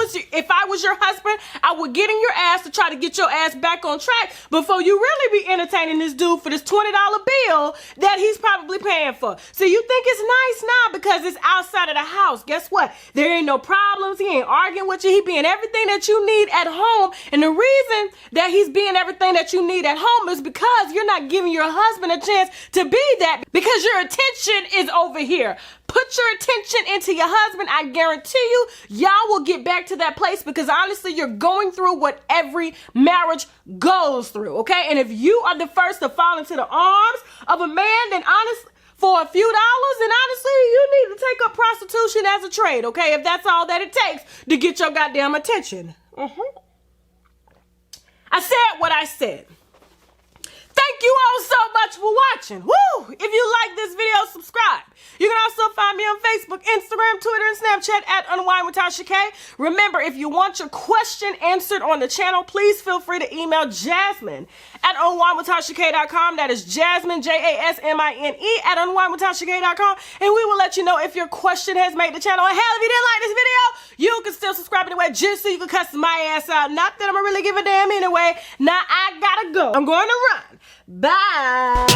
Speaker 1: was your husband, I would get in your ass to try to get your ass back on track before you really be entertaining this dude for this $20 bill that he's probably paying for. So you think it's nice now because it's outside of the house. Guess what? There ain't no problems. He ain't arguing with you. He being everything that you need at home. And the reason that he's being everything that you need at home is because you're not giving your husband a chance to be that, because your attention is over here. Put your attention into your husband. I guarantee you, y'all will get back to that place, because honestly, you're going through what every marriage goes through, okay? And if you are the first to fall into the arms of a man, then honestly, for a few dollars, then honestly, you need to take up prostitution as a trade, okay? If that's all that it takes to get your goddamn attention. I said what I said. Thank you all so much for watching. Woo! If you like this video, subscribe. You can also find me on Facebook, Instagram, Twitter, and Snapchat at UNWINEWITHTASHAK. Remember, if you want your question answered on the channel, please feel free to email Jasmine at UNWINEWITHTASHAK.com. That is Jasmine, Jasmine, at UNWINEWITHTASHAK.com. And we will let you know if your question has made the channel. And hell, if you didn't like this video, you can still subscribe anyway, just so you can cuss my ass out. Not that I'm gonna really give a damn anyway. Now I gotta go. I'm going to run. Bye.